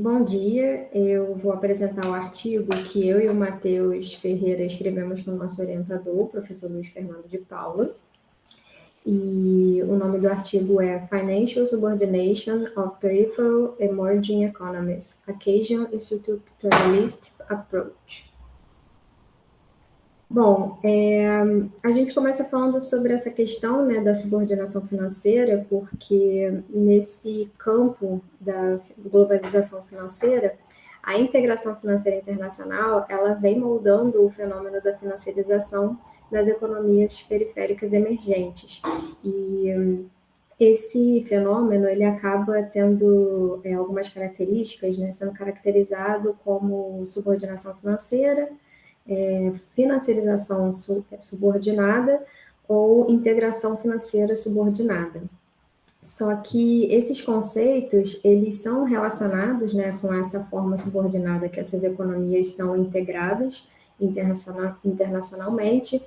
Bom dia, eu vou apresentar o artigo que eu e o Matheus Ferreira escrevemos com o nosso orientador, o professor Luiz Fernando de Paula. E o nome do artigo é Financial Subordination of Peripheral Emerging Economies, a Keynesian Institutionalist Approach. Bom, a gente começa falando sobre essa questão, né, da subordinação financeira, porque nesse campo da globalização financeira, a integração financeira internacional, ela vem moldando o fenômeno da financiarização das economias periféricas emergentes. E esse fenômeno, ele acaba tendo algumas características, né, sendo caracterizado como subordinação financeira, financiarização subordinada ou integração financeira subordinada. Só que esses conceitos, eles são relacionados, né, com essa forma subordinada que essas economias são integradas internacionalmente,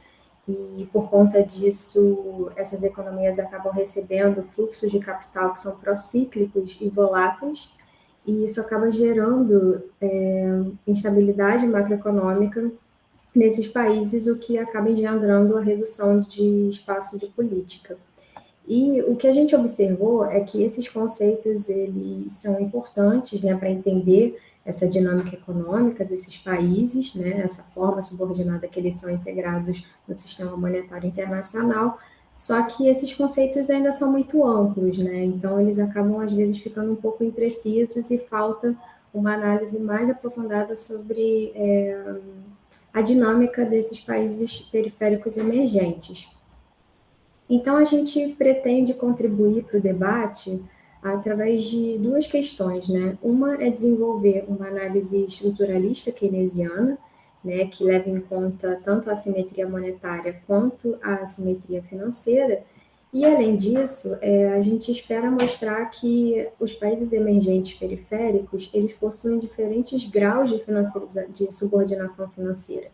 e por conta disso, essas economias acabam recebendo fluxos de capital que são procíclicos e voláteis, e isso acaba gerando instabilidade macroeconômica nesses países, o que acaba engendrando a redução de espaço de política. E o que a gente observou é que esses conceitos eles são importantes, né, para entender essa dinâmica econômica desses países, né, essa forma subordinada que eles são integrados no sistema monetário internacional, só que esses conceitos ainda são muito amplos, né, então eles acabam às vezes ficando um pouco imprecisos e falta uma análise mais aprofundada sobre a dinâmica desses países periféricos emergentes. Então, a gente pretende contribuir para o debate através de duas questões, né? Uma é desenvolver uma análise estruturalista keynesiana, né, que leva em conta tanto a assimetria monetária quanto a assimetria financeira, e, além disso, a gente espera mostrar que os países emergentes periféricos, eles possuem diferentes graus de subordinação financeira,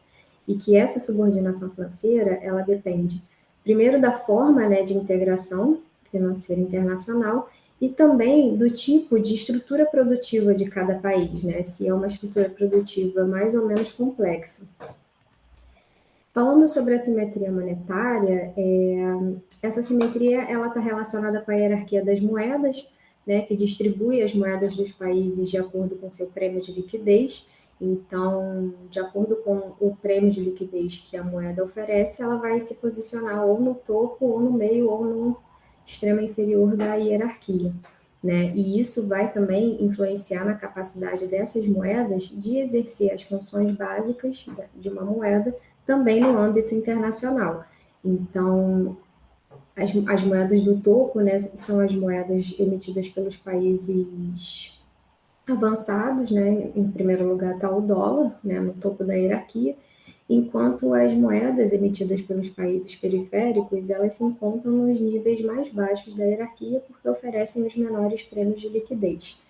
e que essa subordinação financeira, ela depende, primeiro, da forma, né, de integração financeira internacional e também do tipo de estrutura produtiva de cada país, né, se é uma estrutura produtiva mais ou menos complexa. Falando sobre a simetria monetária, essa simetria ela está relacionada com a hierarquia das moedas, né, que distribui as moedas dos países de acordo com seu prêmio de liquidez. Então, de acordo com o prêmio de liquidez que a moeda oferece, ela vai se posicionar ou no topo, ou no meio, ou no extremo inferior da hierarquia, né? E isso vai também influenciar na capacidade dessas moedas de exercer as funções básicas de uma moeda também no âmbito internacional. Então, as moedas do topo, né, são as moedas emitidas pelos países avançados, né? Em primeiro lugar está o dólar, né, no topo da hierarquia, enquanto as moedas emitidas pelos países periféricos, elas se encontram nos níveis mais baixos da hierarquia porque oferecem os menores prêmios de liquidez.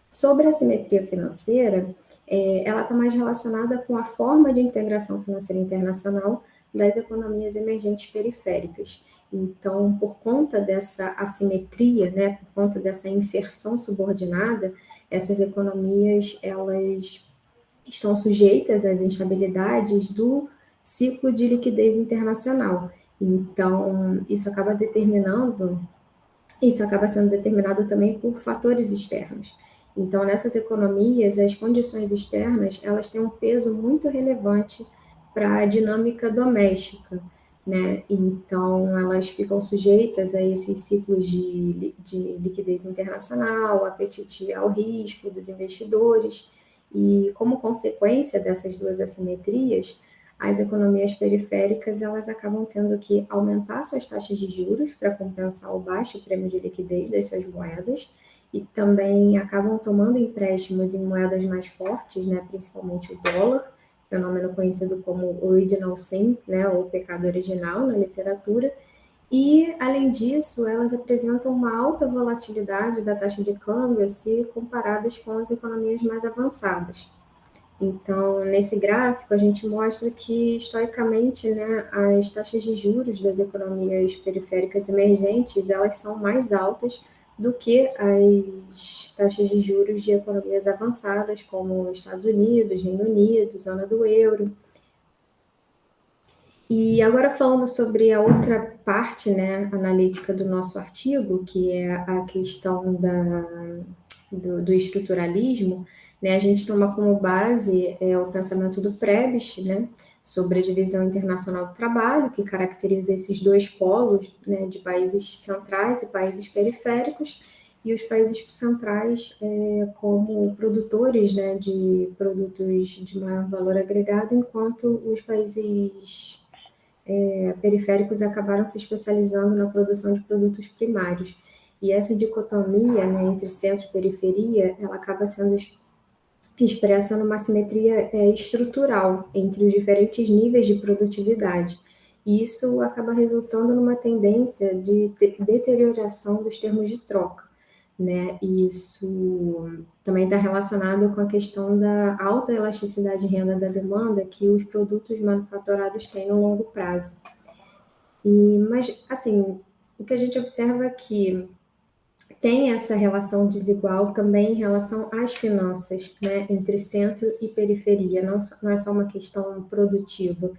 Sobre a simetria financeira, ela está mais relacionada com a forma de integração financeira internacional das economias emergentes periféricas. Então, por conta dessa assimetria, né, por conta dessa inserção subordinada, essas economias elas estão sujeitas às instabilidades do ciclo de liquidez internacional. Então, isso acaba sendo determinado também por fatores externos. Então, nessas economias, as condições externas, elas têm um peso muito relevante para a dinâmica doméstica, né? Então, elas ficam sujeitas a esses ciclos de liquidez internacional, apetite ao risco dos investidores, e como consequência dessas duas assimetrias, as economias periféricas elas acabam tendo que aumentar suas taxas de juros para compensar o baixo prêmio de liquidez das suas moedas e também acabam tomando empréstimos em moedas mais fortes, né, principalmente o dólar, fenômeno conhecido como original sin, né, ou pecado original na literatura. E, além disso, elas apresentam uma alta volatilidade da taxa de câmbio se comparadas com as economias mais avançadas. Então, nesse gráfico, a gente mostra que, historicamente, né, as taxas de juros das economias periféricas emergentes, elas são mais altas do que as taxas de juros de economias avançadas, como Estados Unidos, Reino Unido, zona do euro. E agora falando sobre a outra parte, né, analítica do nosso artigo, que é a questão do estruturalismo, né, a gente toma como base o pensamento do Prebisch, né, sobre a divisão internacional do trabalho, que caracteriza esses dois polos, né, de países centrais e países periféricos, e os países centrais como produtores, né, de produtos de maior valor agregado, enquanto os países periféricos acabaram se especializando na produção de produtos primários. E essa dicotomia, né, entre centro e periferia, ela acaba sendo expressa numa simetria estrutural entre os diferentes níveis de produtividade. E isso acaba resultando numa tendência de deterioração dos termos de troca, né? E isso também está relacionado com a questão da alta elasticidade de renda da demanda que os produtos manufaturados têm no longo prazo. Mas, assim, o que a gente observa é que tem essa relação desigual também em relação às finanças, né, entre centro e periferia, não é só uma questão produtiva.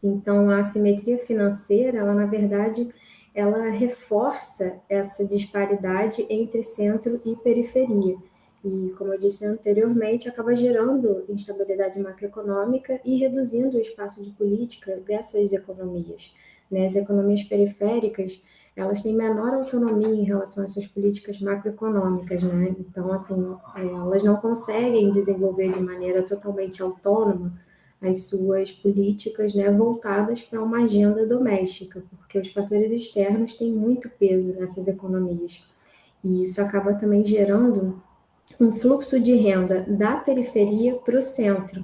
Então, a assimetria financeira, ela, na verdade, ela reforça essa disparidade entre centro e periferia. E, como eu disse anteriormente, acaba gerando instabilidade macroeconômica e reduzindo o espaço de política dessas economias, né? As economias periféricas, elas têm menor autonomia em relação às suas políticas macroeconômicas, né? Então, assim, elas não conseguem desenvolver de maneira totalmente autônoma as suas políticas, né, voltadas para uma agenda doméstica, porque os fatores externos têm muito peso nessas economias. E isso acaba também gerando um fluxo de renda da periferia para o centro.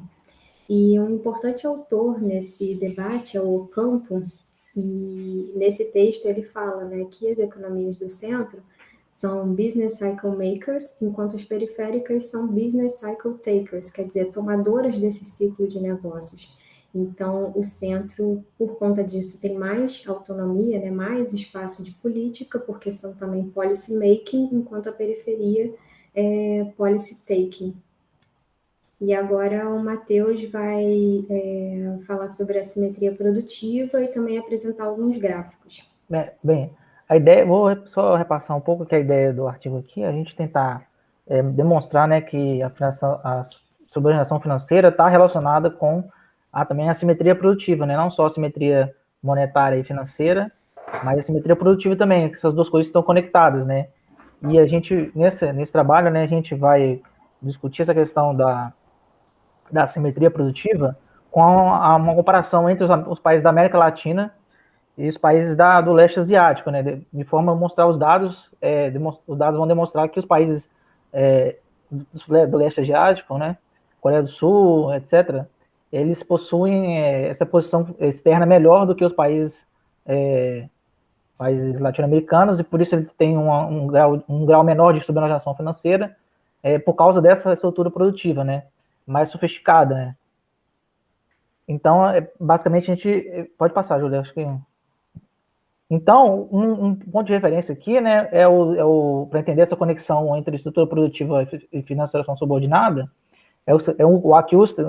E um importante autor nesse debate é o Ocampo, e nesse texto ele fala, né, que as economias do centro são business cycle makers, enquanto as periféricas são business cycle takers, quer dizer, tomadoras desse ciclo de negócios. Então, o centro, por conta disso, tem mais autonomia, né, mais espaço de política, porque são também policy making, enquanto a periferia é policy taking. E agora o Matheus vai falar sobre a simetria produtiva e também apresentar alguns gráficos. Bem, a ideia, vou só repassar um pouco que a ideia do artigo aqui, a gente tentar demonstrar, né, que a subordinação financeira está relacionada com também a simetria produtiva, né, não só a simetria monetária e financeira, mas a simetria produtiva também, que essas duas coisas estão conectadas, né. E a gente, nesse trabalho, né, a gente vai discutir essa questão da simetria produtiva com uma comparação entre os países da América Latina e os países do leste asiático, né, de forma a mostrar os dados vão demonstrar que os países do leste asiático, né, Coreia do Sul, etc., eles possuem essa posição externa melhor do que os países latino-americanos, e por isso eles têm um grau menor de subordinação financeira, por causa dessa estrutura produtiva, né, mais sofisticada, né. Então, basicamente, a gente pode passar, Júlia, acho que... Então, um ponto de referência aqui, né, para entender essa conexão entre estrutura produtiva e financiação subordinada, o Akiusta,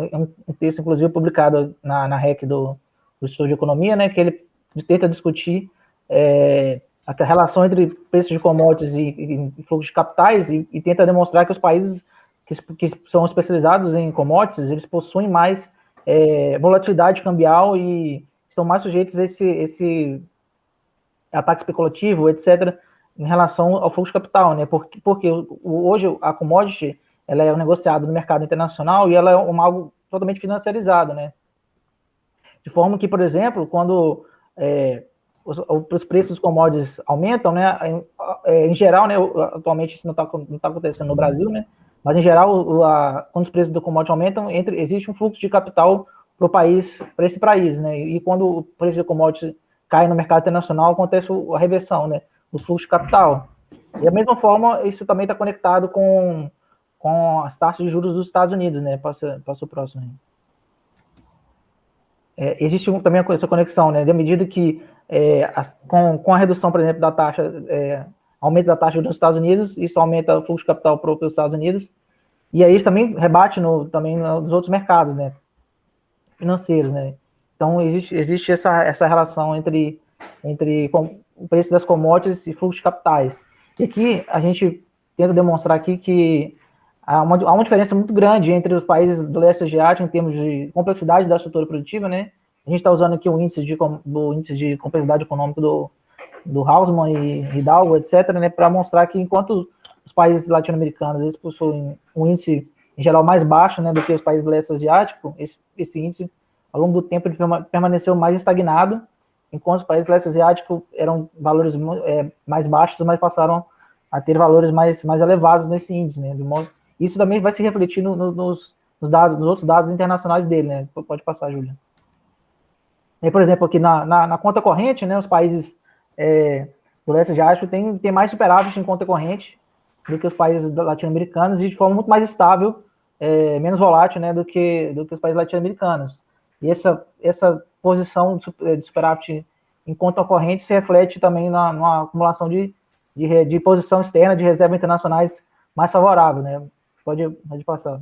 um texto, inclusive, publicado na REC do Instituto de Economia, né, que ele tenta discutir a relação entre preços de commodities e fluxo de capitais e tenta demonstrar que os países que são especializados em commodities, eles possuem mais volatilidade cambial e estão mais sujeitos a esse ataque especulativo, etc., em relação ao fluxo de capital, né? Porque hoje a commodity ela é negociada no mercado internacional e ela é algo totalmente financiarizado, né? De forma que, por exemplo, quando os preços dos commodities aumentam, né? Em geral, né? Atualmente isso não tá acontecendo no Brasil, né? Mas em geral, quando os preços do commodity aumentam, existe um fluxo de capital para esse país, né? E quando o preço de commodity cai no mercado internacional, acontece a reversão, né, do fluxo de capital. E da mesma forma, isso também está conectado com as taxas de juros dos Estados Unidos, né? Passa o próximo. Existe também essa conexão, né? À medida que, com a redução, por exemplo, da taxa aumento da taxa dos Estados Unidos, isso aumenta o fluxo de capital para os Estados Unidos, e aí isso também rebate também nos outros mercados, né, financeiros, né. Então, existe essa relação entre o preço das commodities e fluxo de capitais. E aqui a gente tenta demonstrar aqui que há uma diferença muito grande entre os países do leste asiático em termos de complexidade da estrutura produtiva, né. A gente está usando aqui o índice de complexidade econômica do Hausmann e Hidalgo, etc., né, para mostrar que enquanto os países latino-americanos eles possuem um índice em geral mais baixo, né, do que os países do leste asiático, esse índice ao longo do tempo ele permaneceu mais estagnado, enquanto os países do leste asiático eram valores mais baixos, mas passaram a ter valores mais elevados nesse índice, né, isso também vai se refletir nos outros dados internacionais dele, né, pode passar, Júlia. E, por exemplo, aqui na conta corrente, né, os países do leste asiático têm mais superávit em conta corrente do que os países latino-americanos e de forma muito mais estável, menos volátil, né, do que os países latino-americanos. E essa posição de superávit em conta corrente se reflete também numa acumulação de posição externa de reservas internacionais mais favorável, né? Pode passar.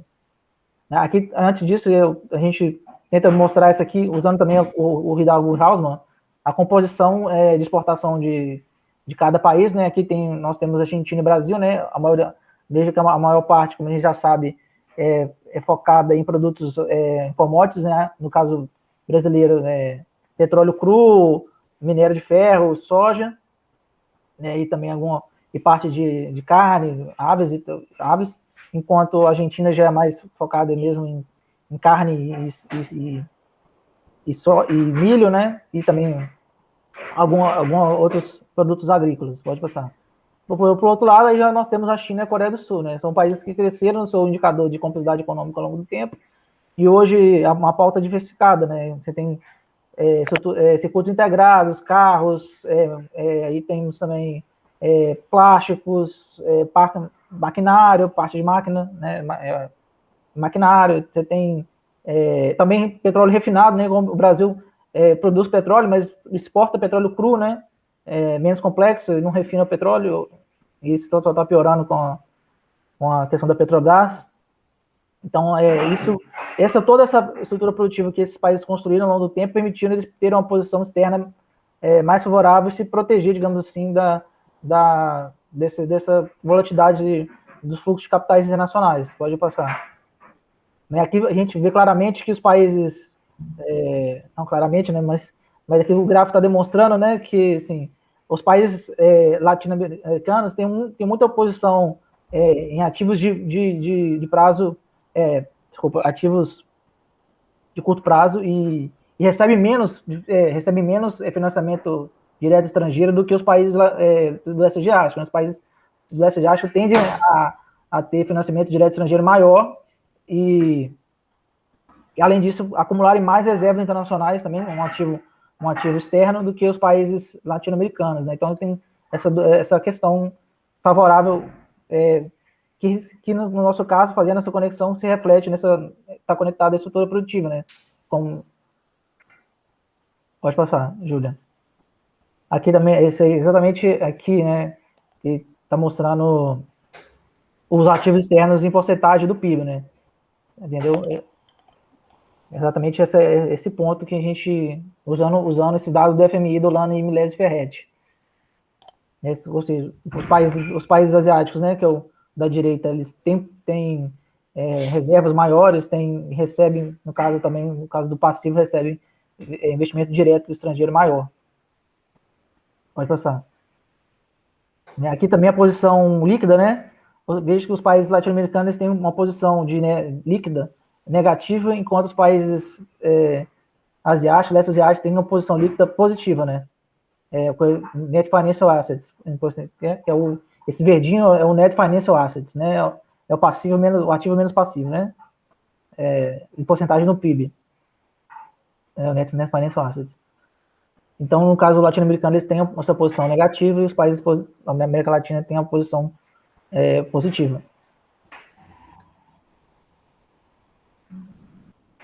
Aqui, antes disso, a gente tenta mostrar isso aqui, usando também o Hidalgo Hausmann, a composição de exportação de cada país, né? Aqui nós temos a Argentina e Brasil, né? Desde que a maior parte, como a gente já sabe, é focada em produtos commodities, né? No caso brasileiro, petróleo cru, minério de ferro, soja, né? E também parte de carne, aves, enquanto a Argentina já é mais focada mesmo em carne e milho, né? E também alguns outros produtos agrícolas. Pode passar. Por outro lado, aí já nós temos a China e a Coreia do Sul, né? São países que cresceram no seu indicador de complexidade econômica ao longo do tempo, e hoje é uma pauta diversificada, né? Você tem circuitos integrados, carros, aí temos também plásticos, maquinário, parte de máquina, né? Maquinário, você tem também petróleo refinado, né? Como o Brasil produz petróleo, mas exporta petróleo cru, né? Menos complexo, não refina o petróleo, e isso só está piorando com a questão da Petrobras. Então, toda essa estrutura produtiva que esses países construíram ao longo do tempo, permitindo eles terem uma posição externa mais favorável e se proteger, digamos assim, dessa volatilidade dos fluxos de capitais internacionais. Pode passar. Aqui a gente vê claramente que os países, não claramente, né, mas aqui o gráfico está demonstrando, né, que assim, os países latino-americanos têm muita oposição em ativos de prazo, ativos de curto prazo e recebe menos financiamento direto estrangeiro do que os países do leste asiático. Os países do leste asiático tendem a ter financiamento direto estrangeiro maior e além disso, acumularem mais reservas internacionais também, um ativo externo, do que os países latino-americanos, né? Então, tem essa questão favorável, que no nosso caso, fazendo essa conexão, se reflete está conectada à estrutura produtiva, né? Pode passar, Júlia. Aqui também, exatamente aqui, né, que está mostrando os ativos externos em porcentagem do PIB, né? Entendeu? Exatamente esse ponto que a gente, usando esses dados do FMI, do Lano e Milesi Ferretti. Ou seja, os países asiáticos, né, que é da direita, eles têm reservas maiores, recebem, no caso do passivo, recebem investimento direto estrangeiro maior. Pode passar. Aqui também a posição líquida, né? Vejo que os países latino-americanos têm uma posição líquida negativa, enquanto os países asiáticos, leste asiáticos, têm uma posição líquida positiva, né? Net Financial Assets, esse verdinho é o Net Financial Assets, né? É o passivo menos, o ativo menos passivo, né? Em porcentagem no PIB. O Net Financial Assets. Então, no caso latino-americano, eles têm essa posição negativa e os países da América Latina têm uma posição positiva.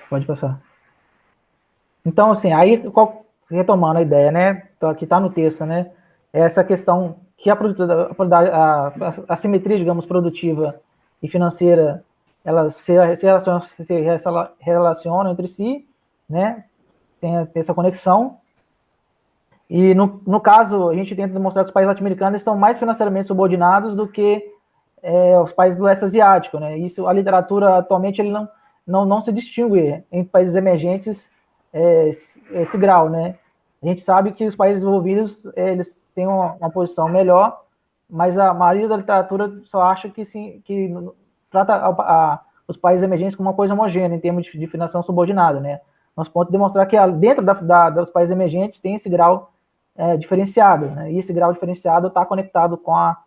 Pode passar. Então, assim, aí, retomando a ideia, né? Então, aqui está no texto, né? Essa questão que a simetria, digamos, produtiva e financeira, elas se relacionam entre si, né? Tem essa conexão. E, no caso, a gente tenta demonstrar que os países latino-americanos estão mais financeiramente subordinados do que os países do leste asiático, né? Isso, a literatura, atualmente, ele não se distingue entre países emergentes esse grau, né? A gente sabe que os países desenvolvidos, eles têm uma posição melhor, mas a maioria da literatura só acha que, sim, que trata os países emergentes como uma coisa homogênea, em termos de financiação subordinada, né? Nosso ponto é demonstrar que dentro dos países emergentes tem esse grau diferenciado, né? E esse grau diferenciado está conectado com a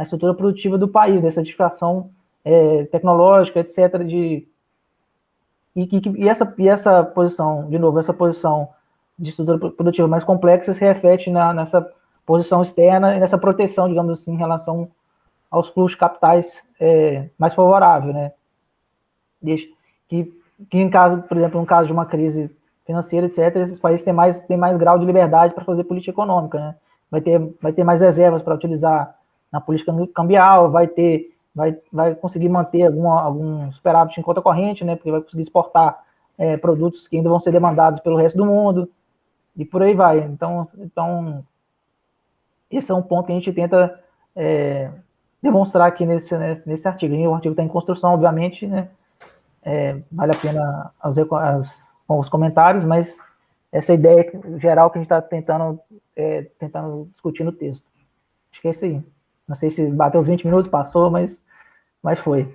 estrutura produtiva do país, dessa diversificação tecnológica, etc. E essa posição, de novo, essa posição de estrutura produtiva mais complexa se reflete nessa posição externa e nessa proteção, digamos assim, em relação aos fluxos capitais mais favorável, né? Que em caso, por exemplo, no caso de uma crise financeira, etc., os países têm mais grau de liberdade para fazer política econômica, né? Vai ter mais reservas para utilizar na política cambial, vai conseguir manter algum superávit em conta corrente, né? Porque vai conseguir exportar produtos que ainda vão ser demandados pelo resto do mundo, e por aí vai. Então esse é um ponto que a gente tenta demonstrar aqui nesse artigo. E o artigo está em construção, obviamente, né? Vale a pena os comentários, mas essa ideia geral que a gente está tentando discutir no texto. Acho que é isso aí. Não sei se bateu os 20 minutos, passou, mas foi.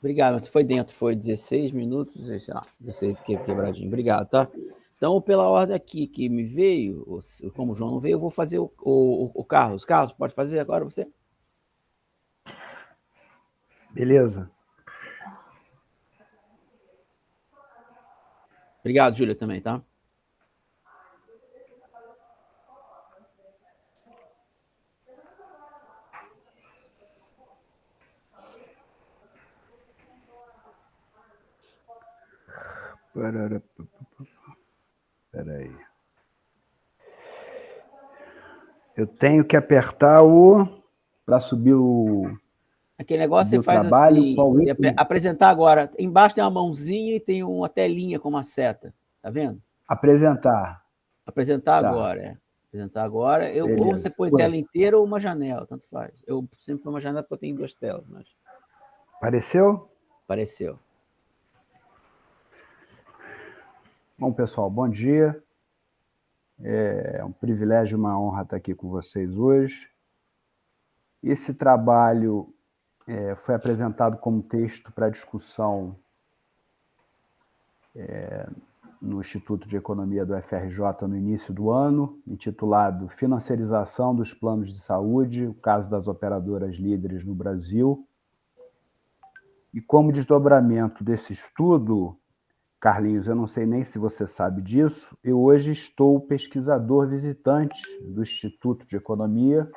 Obrigado, foi dentro, foi 16 minutos, sei lá, 16 quebradinho. Obrigado, tá? Então, pela ordem aqui que me veio, como o João não veio, eu vou fazer o Carlos. Carlos, pode fazer agora você? Beleza. Obrigado, Júlia, também, tá? Peraí. Eu tenho que apertar para subir o... Aquele negócio você faz trabalho, assim, você apresentar agora. Embaixo tem uma mãozinha e tem uma telinha com uma seta. Tá vendo? Apresentar. Apresentar agora, Apresentar agora. Ou você põe tela inteira ou uma janela, tanto faz. Eu sempre põe uma janela porque eu tenho 2 telas. Mas... Apareceu? Apareceu. Bom, pessoal, bom dia. É um privilégio e uma honra estar aqui com vocês hoje. Esse trabalho foi apresentado como texto para discussão no Instituto de Economia do FRJ no início do ano, intitulado Financiarização dos Planos de Saúde, o caso das operadoras líderes no Brasil. E como desdobramento desse estudo, Carlinhos, eu não sei nem se você sabe disso, eu hoje estou pesquisador visitante do Instituto de Economia.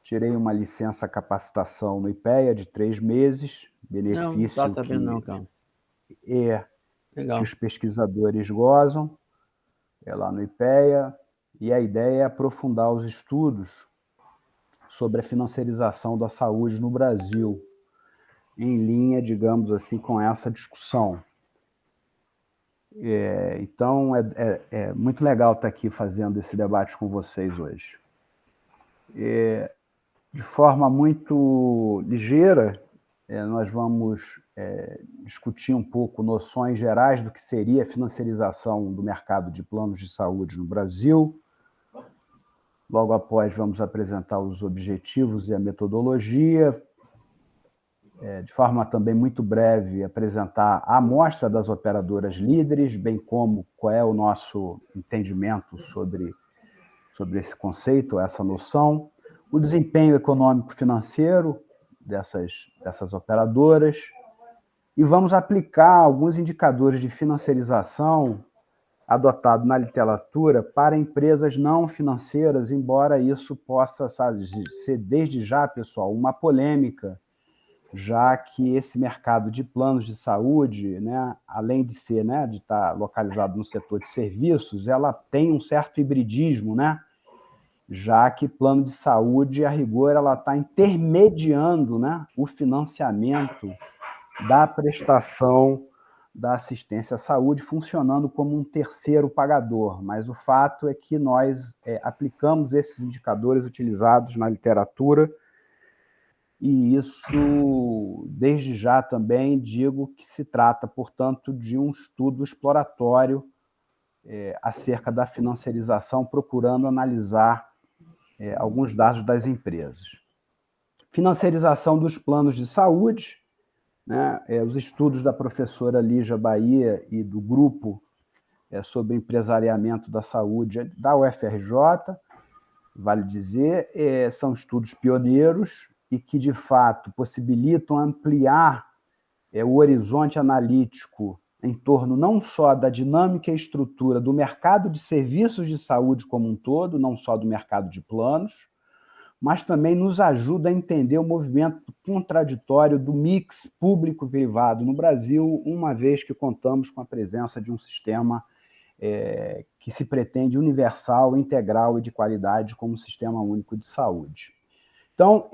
Tirei uma licença capacitação no IPEA de 3 meses, benefício não tá sabendo não, cara. Legal. Que os pesquisadores gozam, lá no IPEA, e a ideia é aprofundar os estudos sobre a financiarização da saúde no Brasil, em linha, digamos assim, com essa discussão. Então, é muito legal estar aqui fazendo esse debate com vocês hoje. De forma muito ligeira, nós vamos discutir um pouco noções gerais do que seria a financiarização do mercado de planos de saúde no Brasil. Logo após, vamos apresentar os objetivos e a metodologia. De forma também muito breve, apresentar a amostra das operadoras líderes, bem como qual é o nosso entendimento sobre esse conceito, essa noção. O desempenho econômico-financeiro dessas operadoras, e vamos aplicar alguns indicadores de financiarização adotados na literatura para empresas não financeiras, embora isso possa ser desde já, pessoal, uma polêmica já que esse mercado de planos de saúde, né, além de ser, né, de estar localizado no setor de serviços, ela tem um certo hibridismo, né, já que plano de saúde, a rigor, ela está intermediando, né, o financiamento da prestação da assistência à saúde, funcionando como um terceiro pagador. Mas o fato é que nós aplicamos esses indicadores utilizados na literatura, e isso, desde já também digo que se trata, portanto, de um estudo exploratório acerca da financiarização, procurando analisar alguns dados das empresas. Financiarização dos planos de saúde, né, os estudos da professora Lígia Bahia e do grupo sobre empresariamento da saúde da UFRJ, vale dizer, são estudos pioneiros e que, de fato, possibilitam ampliar o horizonte analítico em torno não só da dinâmica e estrutura do mercado de serviços de saúde como um todo, não só do mercado de planos, mas também nos ajuda a entender o movimento contraditório do mix público-privado no Brasil, uma vez que contamos com a presença de um sistema que se pretende universal, integral e de qualidade como Sistema Único de Saúde. Então,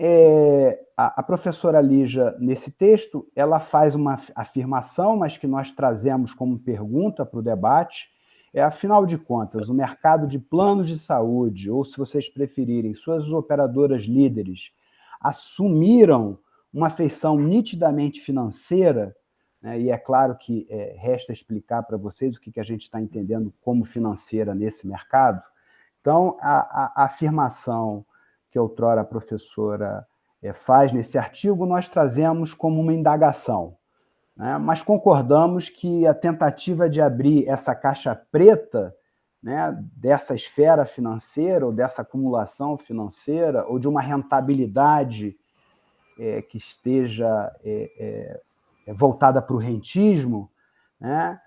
a professora Lígia, nesse texto, ela faz uma afirmação, mas que nós trazemos como pergunta para o debate, afinal de contas, o mercado de planos de saúde, ou se vocês preferirem, suas operadoras líderes, assumiram uma feição nitidamente financeira, né, e é claro que resta explicar para vocês o que a gente está entendendo como financeira nesse mercado. Então, a afirmação que outrora a professora faz nesse artigo, nós trazemos como uma indagação, né? Mas concordamos que a tentativa de abrir essa caixa preta, né, dessa esfera financeira, ou dessa acumulação financeira, ou de uma rentabilidade que esteja voltada para o rentismo, né,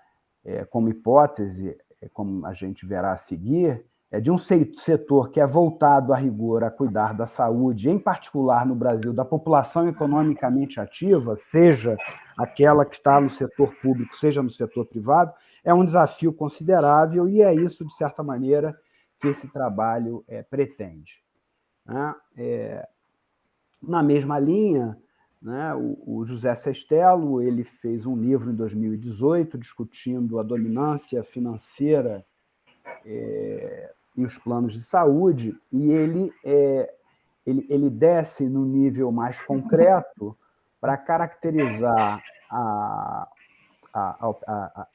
como hipótese, como a gente verá a seguir, de um setor que é voltado a rigor a cuidar da saúde, em particular no Brasil, da população economicamente ativa, seja aquela que está no setor público, seja no setor privado, é um desafio considerável e é isso, de certa maneira, que esse trabalho pretende. Na mesma linha, né, o José Sestelo ele fez um livro em 2018 discutindo a dominância financeira e os planos de saúde, e ele desce no nível mais concreto para caracterizar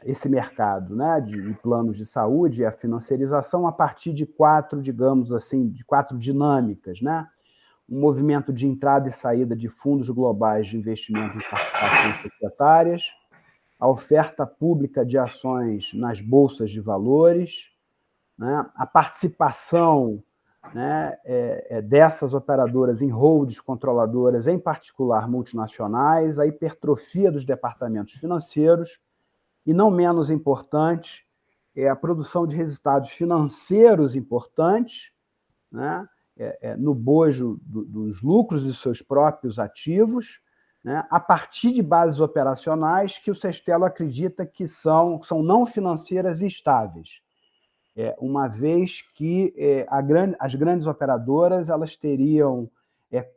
esse mercado, né, de planos de saúde e a financiarização a partir de quatro, digamos assim, de quatro dinâmicas, né? Um movimento de entrada e saída de fundos globais de investimento em participações societárias, a oferta pública de ações nas bolsas de valores, né, a participação, né, dessas operadoras em holdings controladoras, em particular multinacionais, a hipertrofia dos departamentos financeiros e, não menos importante, a produção de resultados financeiros importantes, né, no bojo dos lucros de seus próprios ativos, né, a partir de bases operacionais que o Sestelo acredita que são não financeiras e estáveis. Uma vez que as grandes operadoras elas teriam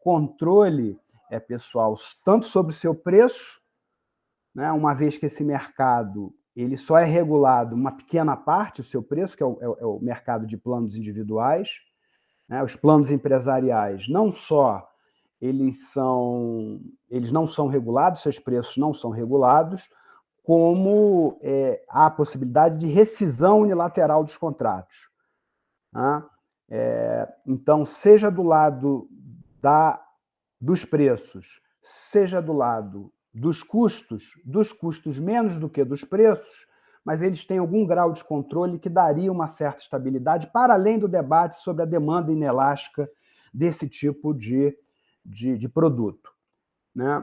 controle, pessoal, tanto sobre o seu preço, né, uma vez que esse mercado ele só é regulado uma pequena parte, o seu preço, que é o mercado de planos individuais, né, os planos empresariais, não só eles não são regulados, seus preços não são regulados, como há a possibilidade de rescisão unilateral dos contratos. Né? Então, seja do lado dos preços, seja do lado dos custos menos do que dos preços, mas eles têm algum grau de controle que daria uma certa estabilidade, para além do debate sobre a demanda inelástica desse tipo de produto. Né?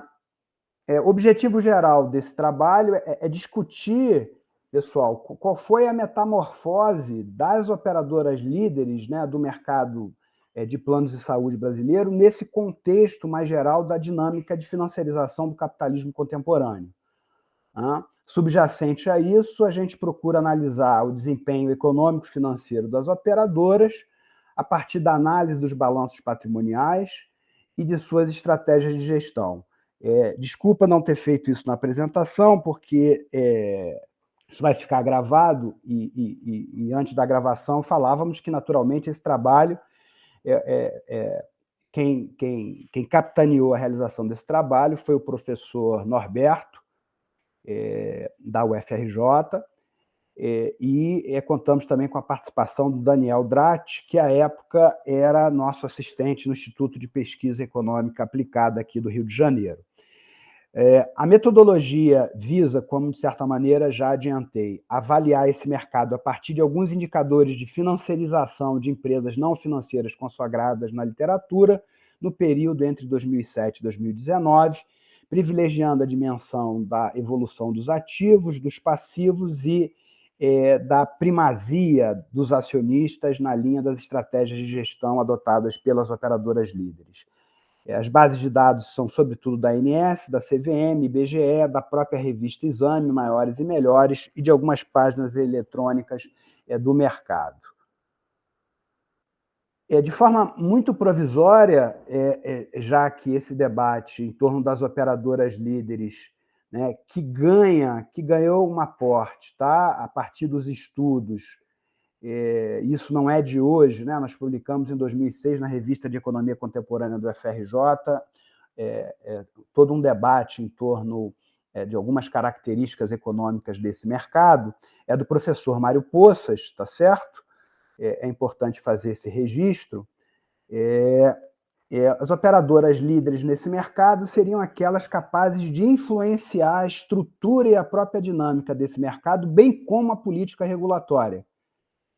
O objetivo geral desse trabalho é discutir, pessoal, qual foi a metamorfose das operadoras líderes, né, do mercado de planos de saúde brasileiro nesse contexto mais geral da dinâmica de financiarização do capitalismo contemporâneo. Subjacente a isso, a gente procura analisar o desempenho econômico e financeiro das operadoras a partir da análise dos balanços patrimoniais e de suas estratégias de gestão. Desculpa não ter feito isso na apresentação, porque isso vai ficar gravado e antes da gravação falávamos que, naturalmente, esse trabalho, quem capitaneou a realização desse trabalho foi o professor Norberto, da UFRJ, e contamos também com a participação do Daniel Dratti, que à época era nosso assistente no Instituto de Pesquisa Econômica Aplicada aqui do Rio de Janeiro. A metodologia visa, como de certa maneira já adiantei, avaliar esse mercado a partir de alguns indicadores de financiarização de empresas não financeiras consagradas na literatura no período entre 2007 e 2019, privilegiando a dimensão da evolução dos ativos, dos passivos e da primazia dos acionistas na linha das estratégias de gestão adotadas pelas operadoras líderes. As bases de dados são, sobretudo, da ANS, da CVM, IBGE, da própria revista Exame, Maiores e Melhores, e de algumas páginas eletrônicas do mercado. De forma muito provisória, já que esse debate em torno das operadoras líderes, né, que ganhou um aporte, tá, a partir dos estudos, isso não é de hoje, né? Nós publicamos em 2006 na Revista de Economia Contemporânea do FRJ todo um debate em torno de algumas características econômicas desse mercado, do professor Mário Poças, tá certo? É importante fazer esse registro. As operadoras líderes nesse mercado seriam aquelas capazes de influenciar a estrutura e a própria dinâmica desse mercado, bem como a política regulatória,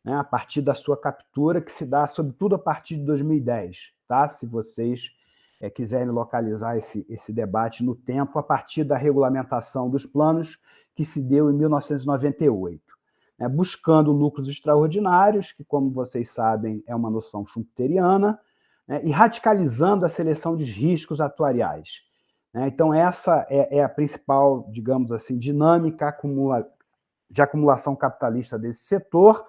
né, a partir da sua captura, que se dá, sobretudo, a partir de 2010, tá? Se vocês quiserem localizar esse debate no tempo, a partir da regulamentação dos planos que se deu em 1998, né, buscando lucros extraordinários, que, como vocês sabem, é uma noção schumpeteriana, né, e radicalizando a seleção de riscos atuariais. Né? Então, essa é a principal, digamos assim, dinâmica de acumulação capitalista desse setor,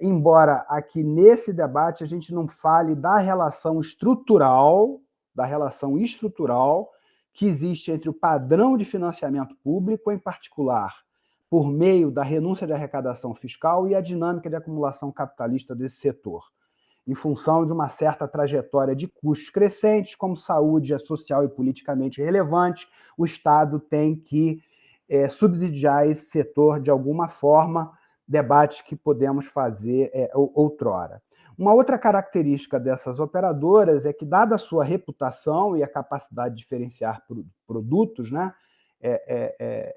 embora aqui nesse debate a gente não fale da relação estrutural que existe entre o padrão de financiamento público, em particular, por meio da renúncia de arrecadação fiscal, e a dinâmica de acumulação capitalista desse setor, em função de uma certa trajetória de custos crescentes, como saúde social e politicamente relevante, o Estado tem que subsidiar esse setor de alguma forma, debates que podemos fazer outrora. Uma outra característica dessas operadoras é que, dada a sua reputação e a capacidade de diferenciar produtos, né,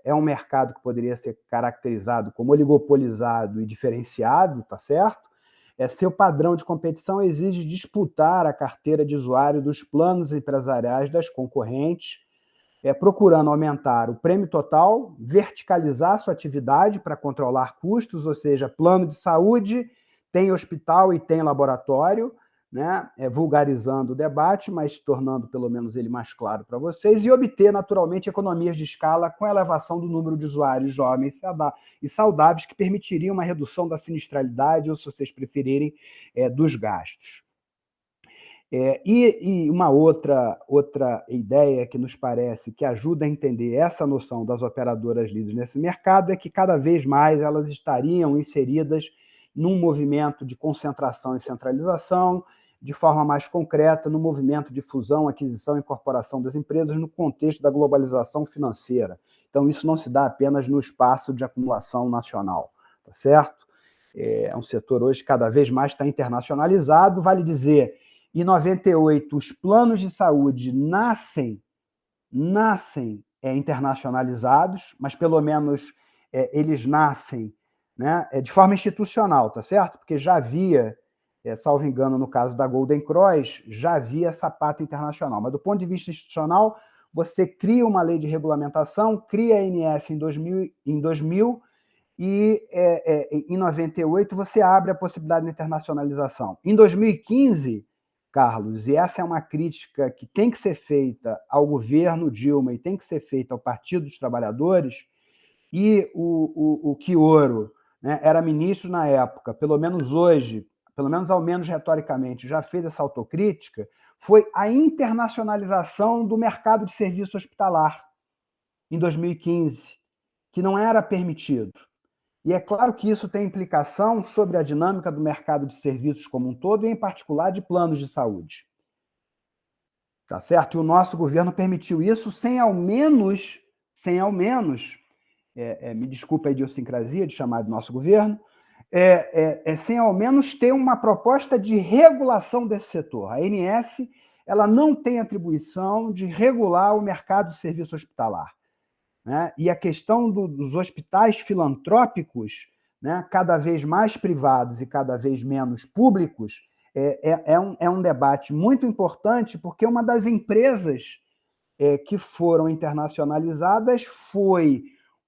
é um mercado que poderia ser caracterizado como oligopolizado e diferenciado, tá certo? Seu padrão de competição exige disputar a carteira de usuário dos planos empresariais das concorrentes, procurando aumentar o prêmio total, verticalizar sua atividade para controlar custos, ou seja, plano de saúde, tem hospital e tem laboratório, né? Vulgarizando o debate, mas tornando pelo menos ele mais claro para vocês, e obter naturalmente economias de escala com a elevação do número de usuários jovens e saudáveis, que permitiriam uma redução da sinistralidade, ou, se vocês preferirem, dos gastos. E uma outra ideia que nos parece que ajuda a entender essa noção das operadoras líderes nesse mercado é que cada vez mais elas estariam inseridas num movimento de concentração e centralização, de forma mais concreta, no movimento de fusão, aquisição e incorporação das empresas no contexto da globalização financeira. Então, isso não se dá apenas no espaço de acumulação nacional, tá certo? É um setor hoje que cada vez mais está internacionalizado, vale dizer. Em 98, os planos de saúde nascem internacionalizados, mas pelo menos eles nascem, né, de forma institucional, tá certo? Porque já havia, salvo engano, no caso da Golden Cross, já havia essa pata internacional. Mas do ponto de vista institucional, você cria uma lei de regulamentação, cria a ANS em 2000 e em 98 você abre a possibilidade de internacionalização. Em 2015, Carlos, e essa é uma crítica que tem que ser feita ao governo Dilma e tem que ser feita ao Partido dos Trabalhadores, e o Quioro, né, era ministro na época, pelo menos hoje, pelo menos ao menos retoricamente, já fez essa autocrítica, foi a internacionalização do mercado de serviço hospitalar em 2015, que não era permitido. E é claro que isso tem implicação sobre a dinâmica do mercado de serviços como um todo, e em particular de planos de saúde. Tá certo? E o nosso governo permitiu isso sem ao menos, me desculpa a idiosincrasia de chamar de nosso governo, sem ao menos ter uma proposta de regulação desse setor. A ANS, ela não tem atribuição de regular o mercado de serviço hospitalar, né? E a questão dos hospitais filantrópicos, né, cada vez mais privados e cada vez menos públicos, é um debate muito importante, porque uma das empresas que foram internacionalizadas foi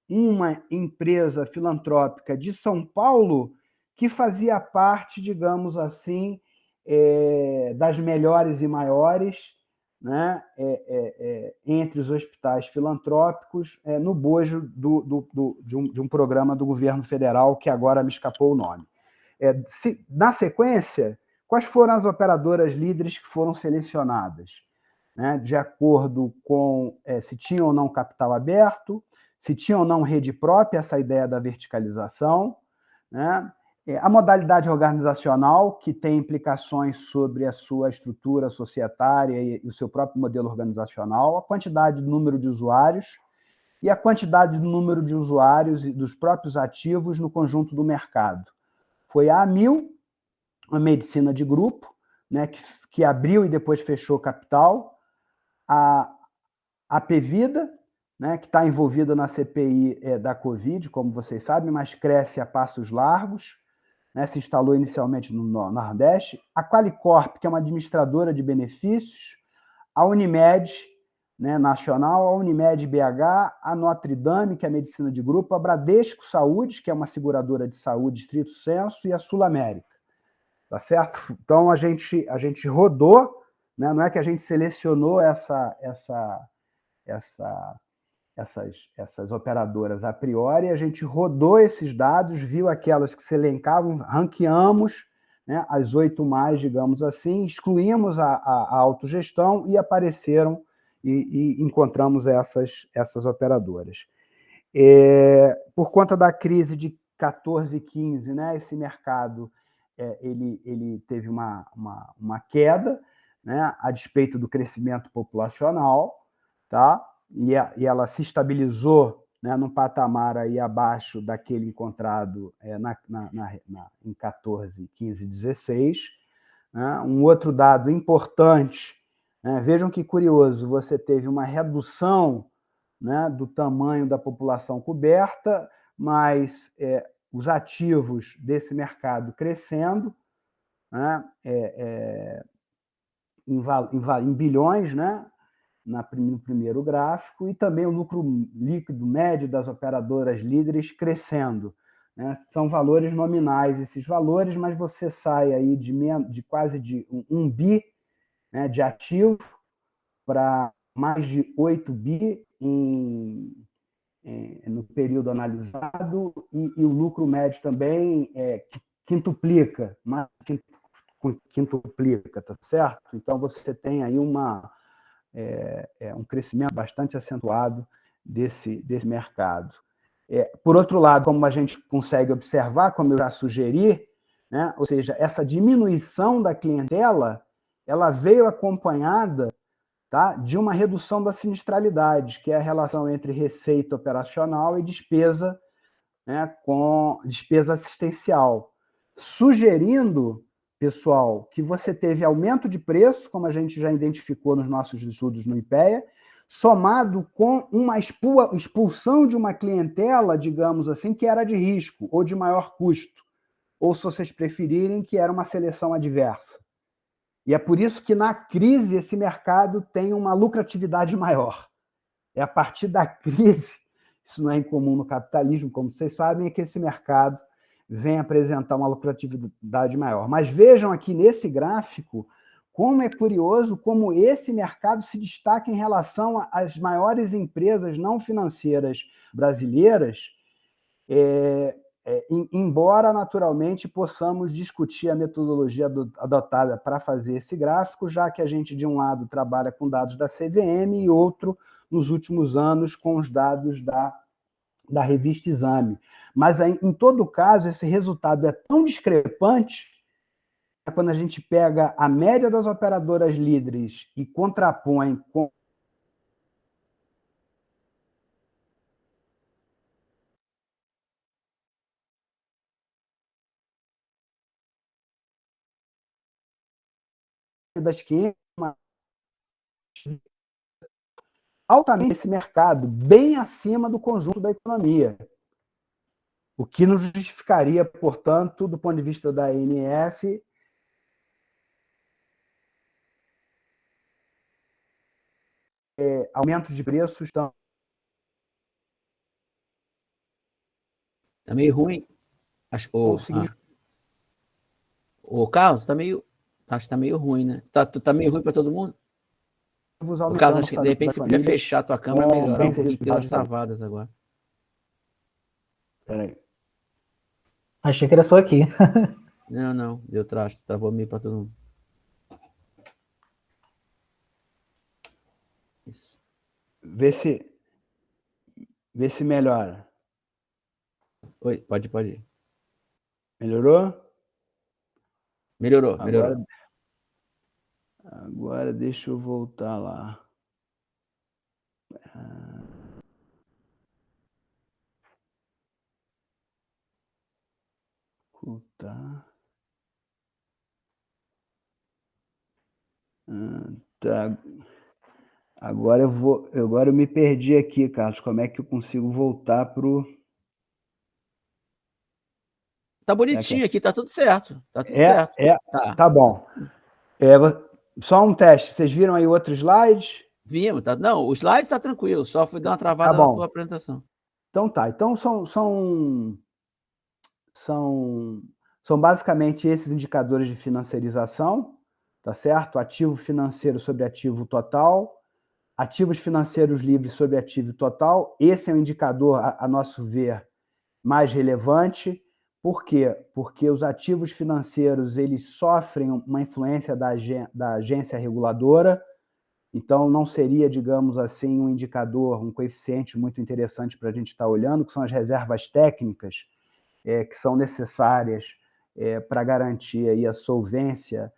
uma empresa filantrópica de São Paulo que fazia parte, digamos assim, das melhores e maiores, né, entre os hospitais filantrópicos, no bojo de um programa do governo federal, que agora me escapou o nome. Na sequência, quais foram as operadoras líderes que foram selecionadas, né, de acordo com se tinha ou não capital aberto, se tinha ou não rede própria, essa ideia da verticalização, né? A modalidade organizacional, que tem implicações sobre a sua estrutura societária e o seu próprio modelo organizacional, a quantidade do número de usuários e a quantidade do número de usuários e dos próprios ativos no conjunto do mercado. Foi a Amil, a medicina de grupo, né, que abriu e depois fechou capital, a Pevida, né, que está envolvida na CPI da Covid, como vocês sabem, mas cresce a passos largos, né, se instalou inicialmente no Nordeste, a Qualicorp, que é uma administradora de benefícios, a Unimed, né, nacional, a Unimed BH, a Notre Dame, que é a medicina de grupo, a Bradesco Saúde, que é uma seguradora de saúde estrito sensu, e a Sul América. Tá certo? Então, a gente rodou, né, não é que a gente selecionou essas operadoras a priori, a gente rodou esses dados, viu aquelas que se elencavam, ranqueamos, né, as 8 mais, digamos assim, excluímos a autogestão e apareceram e encontramos essas operadoras. Por conta da crise de 14 e 15, né, esse mercado ele teve uma queda, né, a despeito do crescimento populacional, tá? E ela se estabilizou, né, num patamar aí abaixo daquele encontrado em 14, 15, 16. Né? Um outro dado importante, né, vejam que curioso, você teve uma redução, né, do tamanho da população coberta, mas os ativos desse mercado crescendo, né, em bilhões, né, no primeiro gráfico, e também o lucro líquido médio das operadoras líderes crescendo, né? São valores nominais esses valores, mas você sai aí de quase de 1 bi, né, de ativo para mais de 8 bi no período analisado, e o lucro médio também quintuplica, tá certo? Então, você tem aí um crescimento bastante acentuado desse mercado. Por outro lado, como a gente consegue observar, como eu já sugeri, né, ou seja, essa diminuição da clientela, ela veio acompanhada, tá, de uma redução da sinistralidade, que é a relação entre receita operacional e despesa, né, com despesa assistencial, sugerindo, pessoal, que você teve aumento de preço, como a gente já identificou nos nossos estudos no IPEA, somado com uma expulsão de uma clientela, digamos assim, que era de risco ou de maior custo, ou, se vocês preferirem, que era uma seleção adversa. E é por isso que, na crise, esse mercado tem uma lucratividade maior. É a partir da crise, isso não é incomum no capitalismo, como vocês sabem, é que esse mercado vem apresentar uma lucratividade maior. Mas vejam aqui nesse gráfico como é curioso como esse mercado se destaca em relação às maiores empresas não financeiras brasileiras, embora, naturalmente, possamos discutir a metodologia adotada para fazer esse gráfico, já que a gente, de um lado, trabalha com dados da CVM e outro, nos últimos anos, com os dados da revista Exame. Mas, em todo caso, esse resultado é tão discrepante quando a gente pega a média das operadoras líderes e contrapõe com das 500, altamente esse mercado, bem acima do conjunto da economia. O que nos justificaria, portanto, do ponto de vista da ANS, aumentos de preços estão... Tá meio ruim. O Carlos, acho que tá meio ruim, né? Tá meio ruim para todo mundo? O Carlos, acho que de repente você podia fechar a tua câmera e melhorar um pouquinho, pelas travadas agora. Peraí. Achei que era só aqui. Não, deu traste, travou meio para todo mundo. Isso. Vê se melhora. Oi, pode ir. Melhorou? Melhorou. Agora deixa eu voltar lá. Tá. Tá. Agora eu me perdi aqui, Carlos. Como é que eu consigo voltar pro... Tá bonitinho aqui, tá tudo certo. Tá tudo certo. Tá bom. Só um teste. Vocês viram aí outro slide? Vimos, tá? Não, o slide tá tranquilo, só fui dar uma travada na tua apresentação. Então tá. Então são basicamente esses indicadores de financiarização, tá certo? Ativo financeiro sobre ativo total, ativos financeiros livres sobre ativo total. Esse é o indicador, a nosso ver, mais relevante. Por quê? Porque os ativos financeiros eles sofrem uma influência da agência reguladora, então não seria, digamos assim, um indicador, um coeficiente muito interessante para a gente estar olhando, que são as reservas técnicas que são necessárias para garantir aí a solvência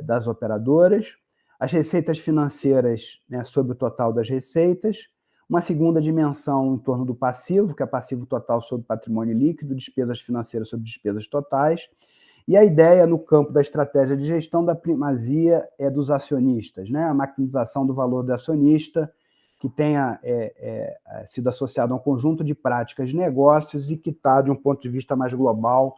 das operadoras, as receitas financeiras, né, sobre o total das receitas, uma segunda dimensão em torno do passivo, que é passivo total sobre patrimônio líquido, despesas financeiras sobre despesas totais, e a ideia no campo da estratégia de gestão da primazia dos acionistas, né, a maximização do valor do acionista, que tenha sido associado a um conjunto de práticas de negócios e que está, de um ponto de vista mais global,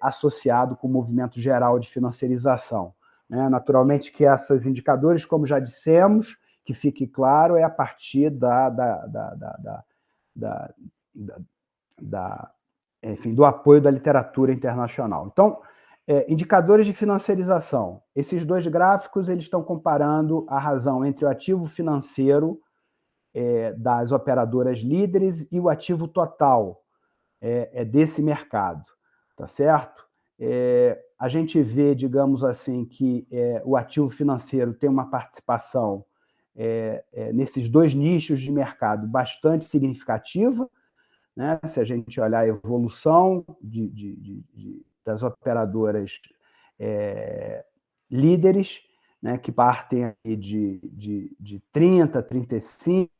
associado com o movimento geral de financiarização. Né? Naturalmente que esses indicadores, como já dissemos, que fique claro, é a partir enfim, do apoio da literatura internacional. Então, indicadores de financiarização. Esses dois gráficos eles estão comparando a razão entre o ativo financeiro das operadoras líderes e o ativo total desse mercado, tá certo? A gente vê, digamos assim, que o ativo financeiro tem uma participação nesses dois nichos de mercado bastante significativa, né? Se a gente olhar a evolução das operadoras líderes, né, que partem aí de 30, 35,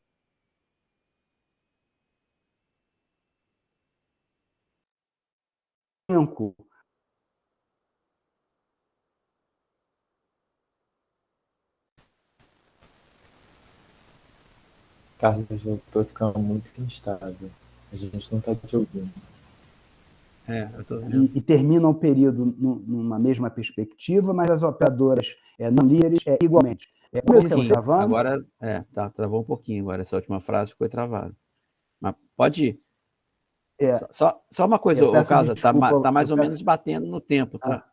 Carlos, eu estou ficando muito instável. A gente não está te ouvindo. Eu tô vendo. E terminam o período numa mesma perspectiva, mas as operadoras não líderes igualmente. Agora, travou um pouquinho agora, essa última frase ficou travada. Mas pode ir. Só uma coisa, Carlos, tá mais ou menos batendo no tempo, tá?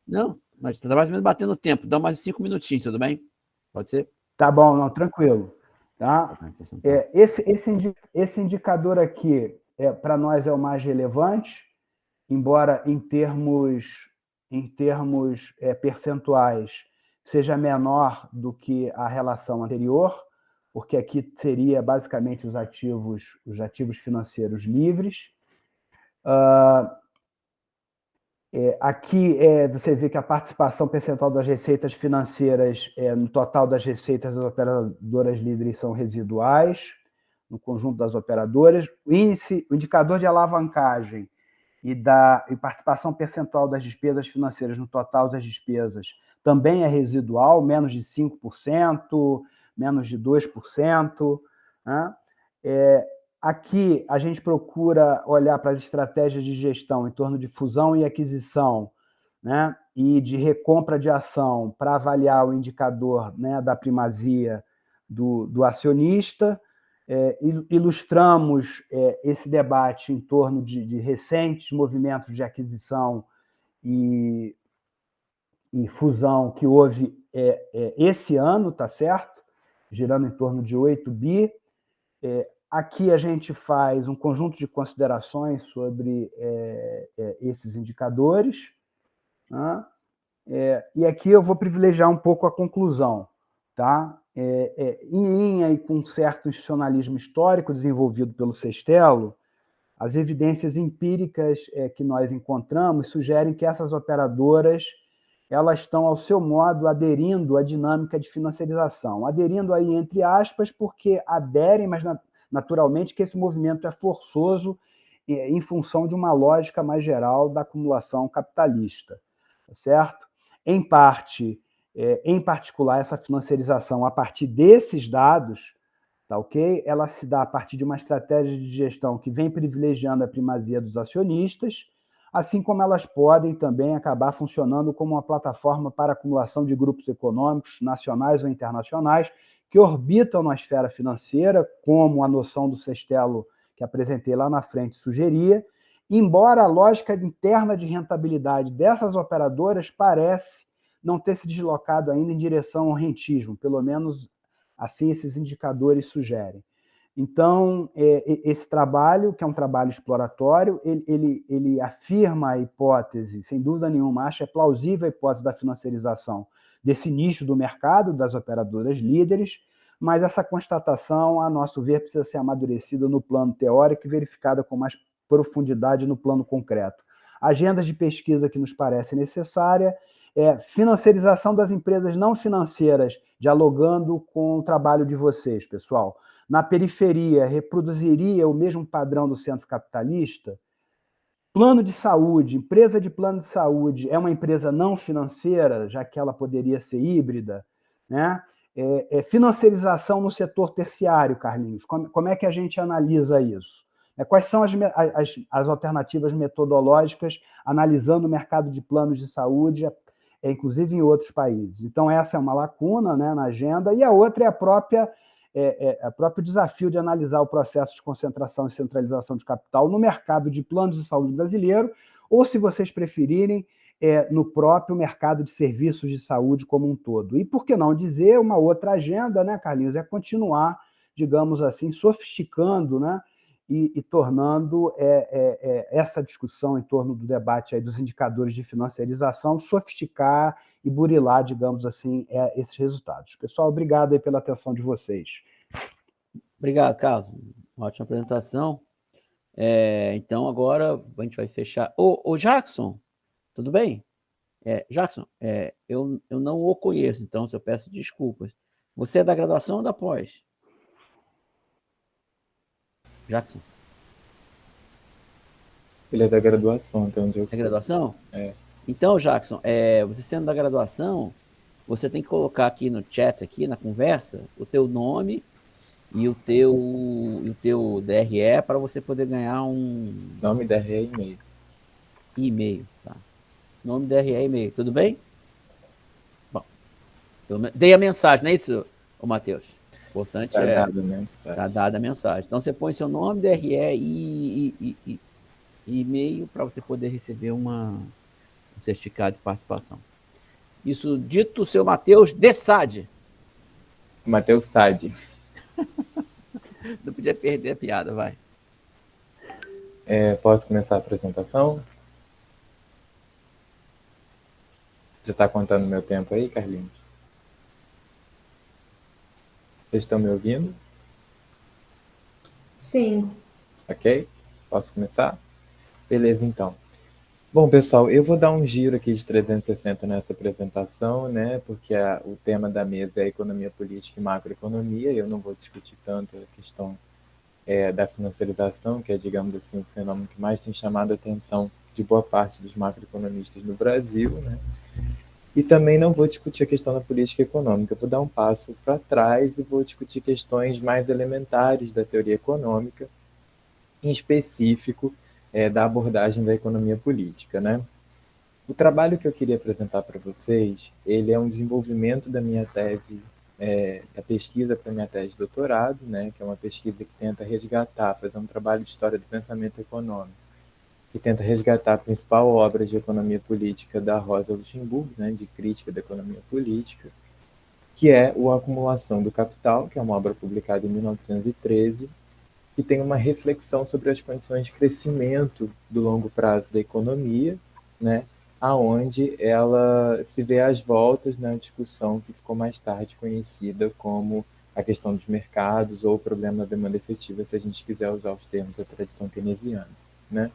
Não, Mas está mais ou menos batendo o tempo. Dá mais 5 minutinhos, tudo bem? Pode ser? Tá bom, não, tranquilo. Tá? Esse indicador aqui, para nós, é o mais relevante, embora em termos percentuais seja menor do que a relação anterior, porque aqui seria basicamente os ativos financeiros livres. Aqui você vê que a participação percentual das receitas financeiras no total das receitas das operadoras líderes são residuais, no conjunto das operadoras. O indicador de alavancagem e participação percentual das despesas financeiras no total das despesas também é residual, menos de 5%, menos de 2%. Né? Aqui a gente procura olhar para as estratégias de gestão em torno de fusão e aquisição, né, e de recompra de ação para avaliar o indicador, né, da primazia do acionista. Ilustramos esse debate em torno de recentes movimentos de aquisição e fusão que houve esse ano, tá certo? Girando em torno de 8 bi. Aqui a gente faz um conjunto de considerações sobre esses indicadores, né? E aqui eu vou privilegiar um pouco a conclusão, tá? Em linha e com um certo institucionalismo histórico desenvolvido pelo Sestelo, as evidências empíricas que nós encontramos sugerem que essas operadoras elas estão, ao seu modo, aderindo à dinâmica de financiarização. Aderindo aí, entre aspas, porque aderem, mas naturalmente que esse movimento é forçoso em função de uma lógica mais geral da acumulação capitalista, certo? Em parte, em particular, essa financiarização a partir desses dados, tá ok? Ela se dá a partir de uma estratégia de gestão que vem privilegiando a primazia dos acionistas, assim como elas podem também acabar funcionando como uma plataforma para acumulação de grupos econômicos, nacionais ou internacionais, que orbitam na esfera financeira, como a noção do Sestelo que apresentei lá na frente sugeria, embora a lógica interna de rentabilidade dessas operadoras parece não ter se deslocado ainda em direção ao rentismo, pelo menos assim esses indicadores sugerem. Então, esse trabalho, que é um trabalho exploratório, ele afirma a hipótese, sem dúvida nenhuma, acha plausível a hipótese da financiarização desse nicho do mercado, das operadoras líderes, mas essa constatação, a nosso ver, precisa ser amadurecida no plano teórico e verificada com mais profundidade no plano concreto. Agendas de pesquisa que nos parece necessária, financiarização das empresas não financeiras, dialogando com o trabalho de vocês, pessoal. Na periferia, reproduziria o mesmo padrão do centro capitalista? Plano de saúde, empresa de plano de saúde é uma empresa não financeira, já que ela poderia ser híbrida, né? Financiarização no setor terciário, Carlinhos, como é que a gente analisa isso? Quais são as alternativas metodológicas analisando o mercado de planos de saúde, inclusive em outros países? Então, essa é uma lacuna, né, na agenda, e a outra é o próprio desafio de analisar o processo de concentração e centralização de capital no mercado de planos de saúde brasileiro, ou, se vocês preferirem, no próprio mercado de serviços de saúde como um todo. E, por que não dizer, uma outra agenda, né, Carlinhos, é continuar, digamos assim, sofisticando, né, e tornando essa discussão em torno do debate aí dos indicadores de financiarização, sofisticar e burilar, digamos assim, esses resultados. Pessoal, obrigado aí pela atenção de vocês. Obrigado, Carlos. Uma ótima apresentação. Então, agora a gente vai fechar. Ô Jackson, tudo bem? Jackson, eu não o conheço, então eu peço desculpas. Você é da graduação ou da pós? Jackson? Ele é da graduação, então onde eu sou. É graduação? Então, Jackson, você sendo da graduação, você tem que colocar aqui no chat, aqui na conversa, o teu nome e o teu DRE para você poder ganhar um... Nome, DRE e e-mail. E-mail, tá. Nome, DRE e e-mail, tudo bem? Bom, eu dei a mensagem, não é isso, Matheus? O importante tá dada a mensagem. Então, você põe seu nome, DRE e e-mail para você poder receber um certificado de participação. Isso dito, seu Matheus de Sade. Matheus Sade. Não podia perder a piada, vai. Posso começar a apresentação? Já está contando meu tempo aí, Carlinhos? Vocês estão me ouvindo? Sim. Ok? Posso começar? Beleza, então. Bom, pessoal, eu vou dar um giro aqui de 360 nessa apresentação, né? Porque o tema da mesa é economia política e macroeconomia, e eu não vou discutir tanto a questão da financiarização, que é, digamos assim, o fenômeno que mais tem chamado a atenção de boa parte dos macroeconomistas no Brasil, né? E também não vou discutir a questão da política econômica, eu vou dar um passo para trás e vou discutir questões mais elementares da teoria econômica, em específico da abordagem da economia política, né? O trabalho que eu queria apresentar para vocês, ele é um desenvolvimento da minha tese, da pesquisa para minha tese de doutorado, né? Que é uma pesquisa que tenta resgatar, fazer um trabalho de história do pensamento econômico, que tenta resgatar a principal obra de economia política da Rosa Luxemburgo, né? De crítica da economia política, que é o Acumulação do Capital, que é uma obra publicada em 1913, que tem uma reflexão sobre as condições de crescimento do longo prazo da economia, né, aonde ela se vê às voltas na discussão que ficou mais tarde conhecida como a questão dos mercados ou o problema da demanda efetiva, se a gente quiser usar os termos da tradição keynesiana, né?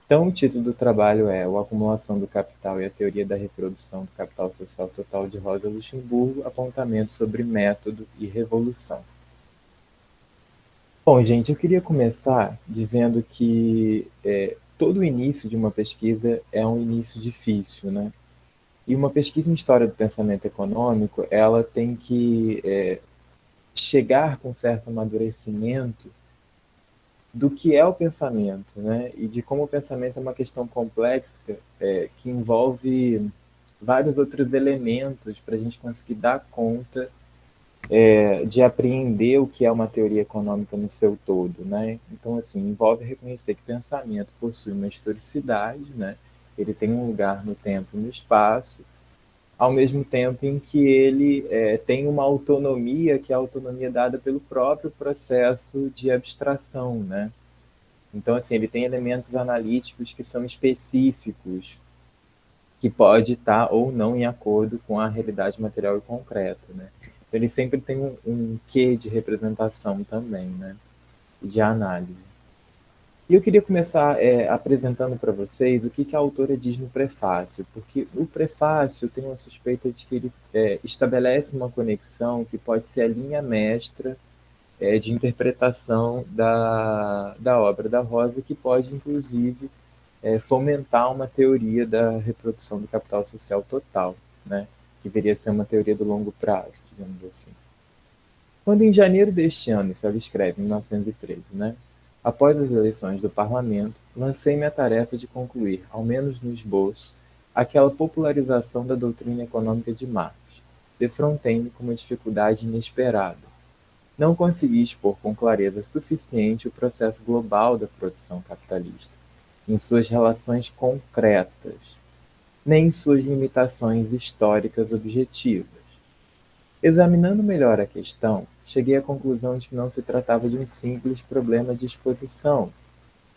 Então, o título do trabalho é O Acumulação do Capital e a Teoria da Reprodução do Capital Social Total de Rosa Luxemburgo, apontamento sobre método e revolução. Bom, gente, eu queria começar dizendo que todo início de uma pesquisa é um início difícil, né? E uma pesquisa em história do pensamento econômico, ela tem que chegar com certo amadurecimento do que é o pensamento, né? E de como o pensamento é uma questão complexa que envolve vários outros elementos para a gente conseguir dar conta de apreender o que é uma teoria econômica no seu todo, né? Então, assim, envolve reconhecer que o pensamento possui uma historicidade, né? Ele tem um lugar no tempo e no espaço, ao mesmo tempo em que ele tem uma autonomia, que é a autonomia dada pelo próprio processo de abstração, né? Então, assim, ele tem elementos analíticos que são específicos, que pode estar ou não em acordo com a realidade material e concreta, né? Ele sempre tem um quê de representação também, né? E de análise. E eu queria começar apresentando para vocês o que a autora diz no prefácio, porque o prefácio tem uma suspeita de que ele estabelece uma conexão que pode ser a linha mestra de interpretação da obra da Rosa, que pode, inclusive, fomentar uma teoria da reprodução do capital social total, né? Que deveria ser uma teoria do longo prazo, digamos assim. Quando em janeiro deste ano, isso ela escreve, em 1913, né? Após as eleições do parlamento, lancei-me a tarefa de concluir, ao menos no esboço, aquela popularização da doutrina econômica de Marx. Defrontei-me com uma dificuldade inesperada. Não consegui expor com clareza suficiente o processo global da produção capitalista, em suas relações concretas, nem em suas limitações históricas objetivas. Examinando melhor a questão, cheguei à conclusão de que não se tratava de um simples problema de exposição.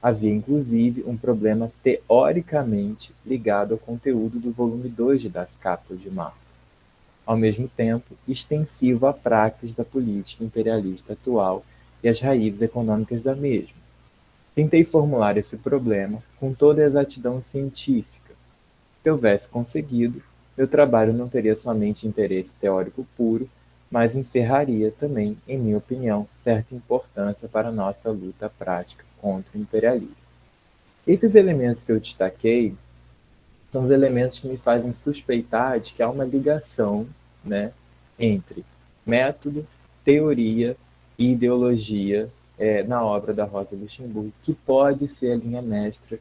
Havia, inclusive, um problema teoricamente ligado ao conteúdo do volume 2 de Das Kapital de Marx, ao mesmo tempo extensivo à praxis da política imperialista atual e às raízes econômicas da mesma. Tentei formular esse problema com toda a exatidão científica. Se houvesse conseguido, meu trabalho não teria somente interesse teórico puro, mas encerraria também, em minha opinião, certa importância para a nossa luta prática contra o imperialismo. Esses elementos que eu destaquei são os elementos que me fazem suspeitar de que há uma ligação, né, entre método, teoria e ideologia na obra da Rosa Luxemburgo, que pode ser a linha mestra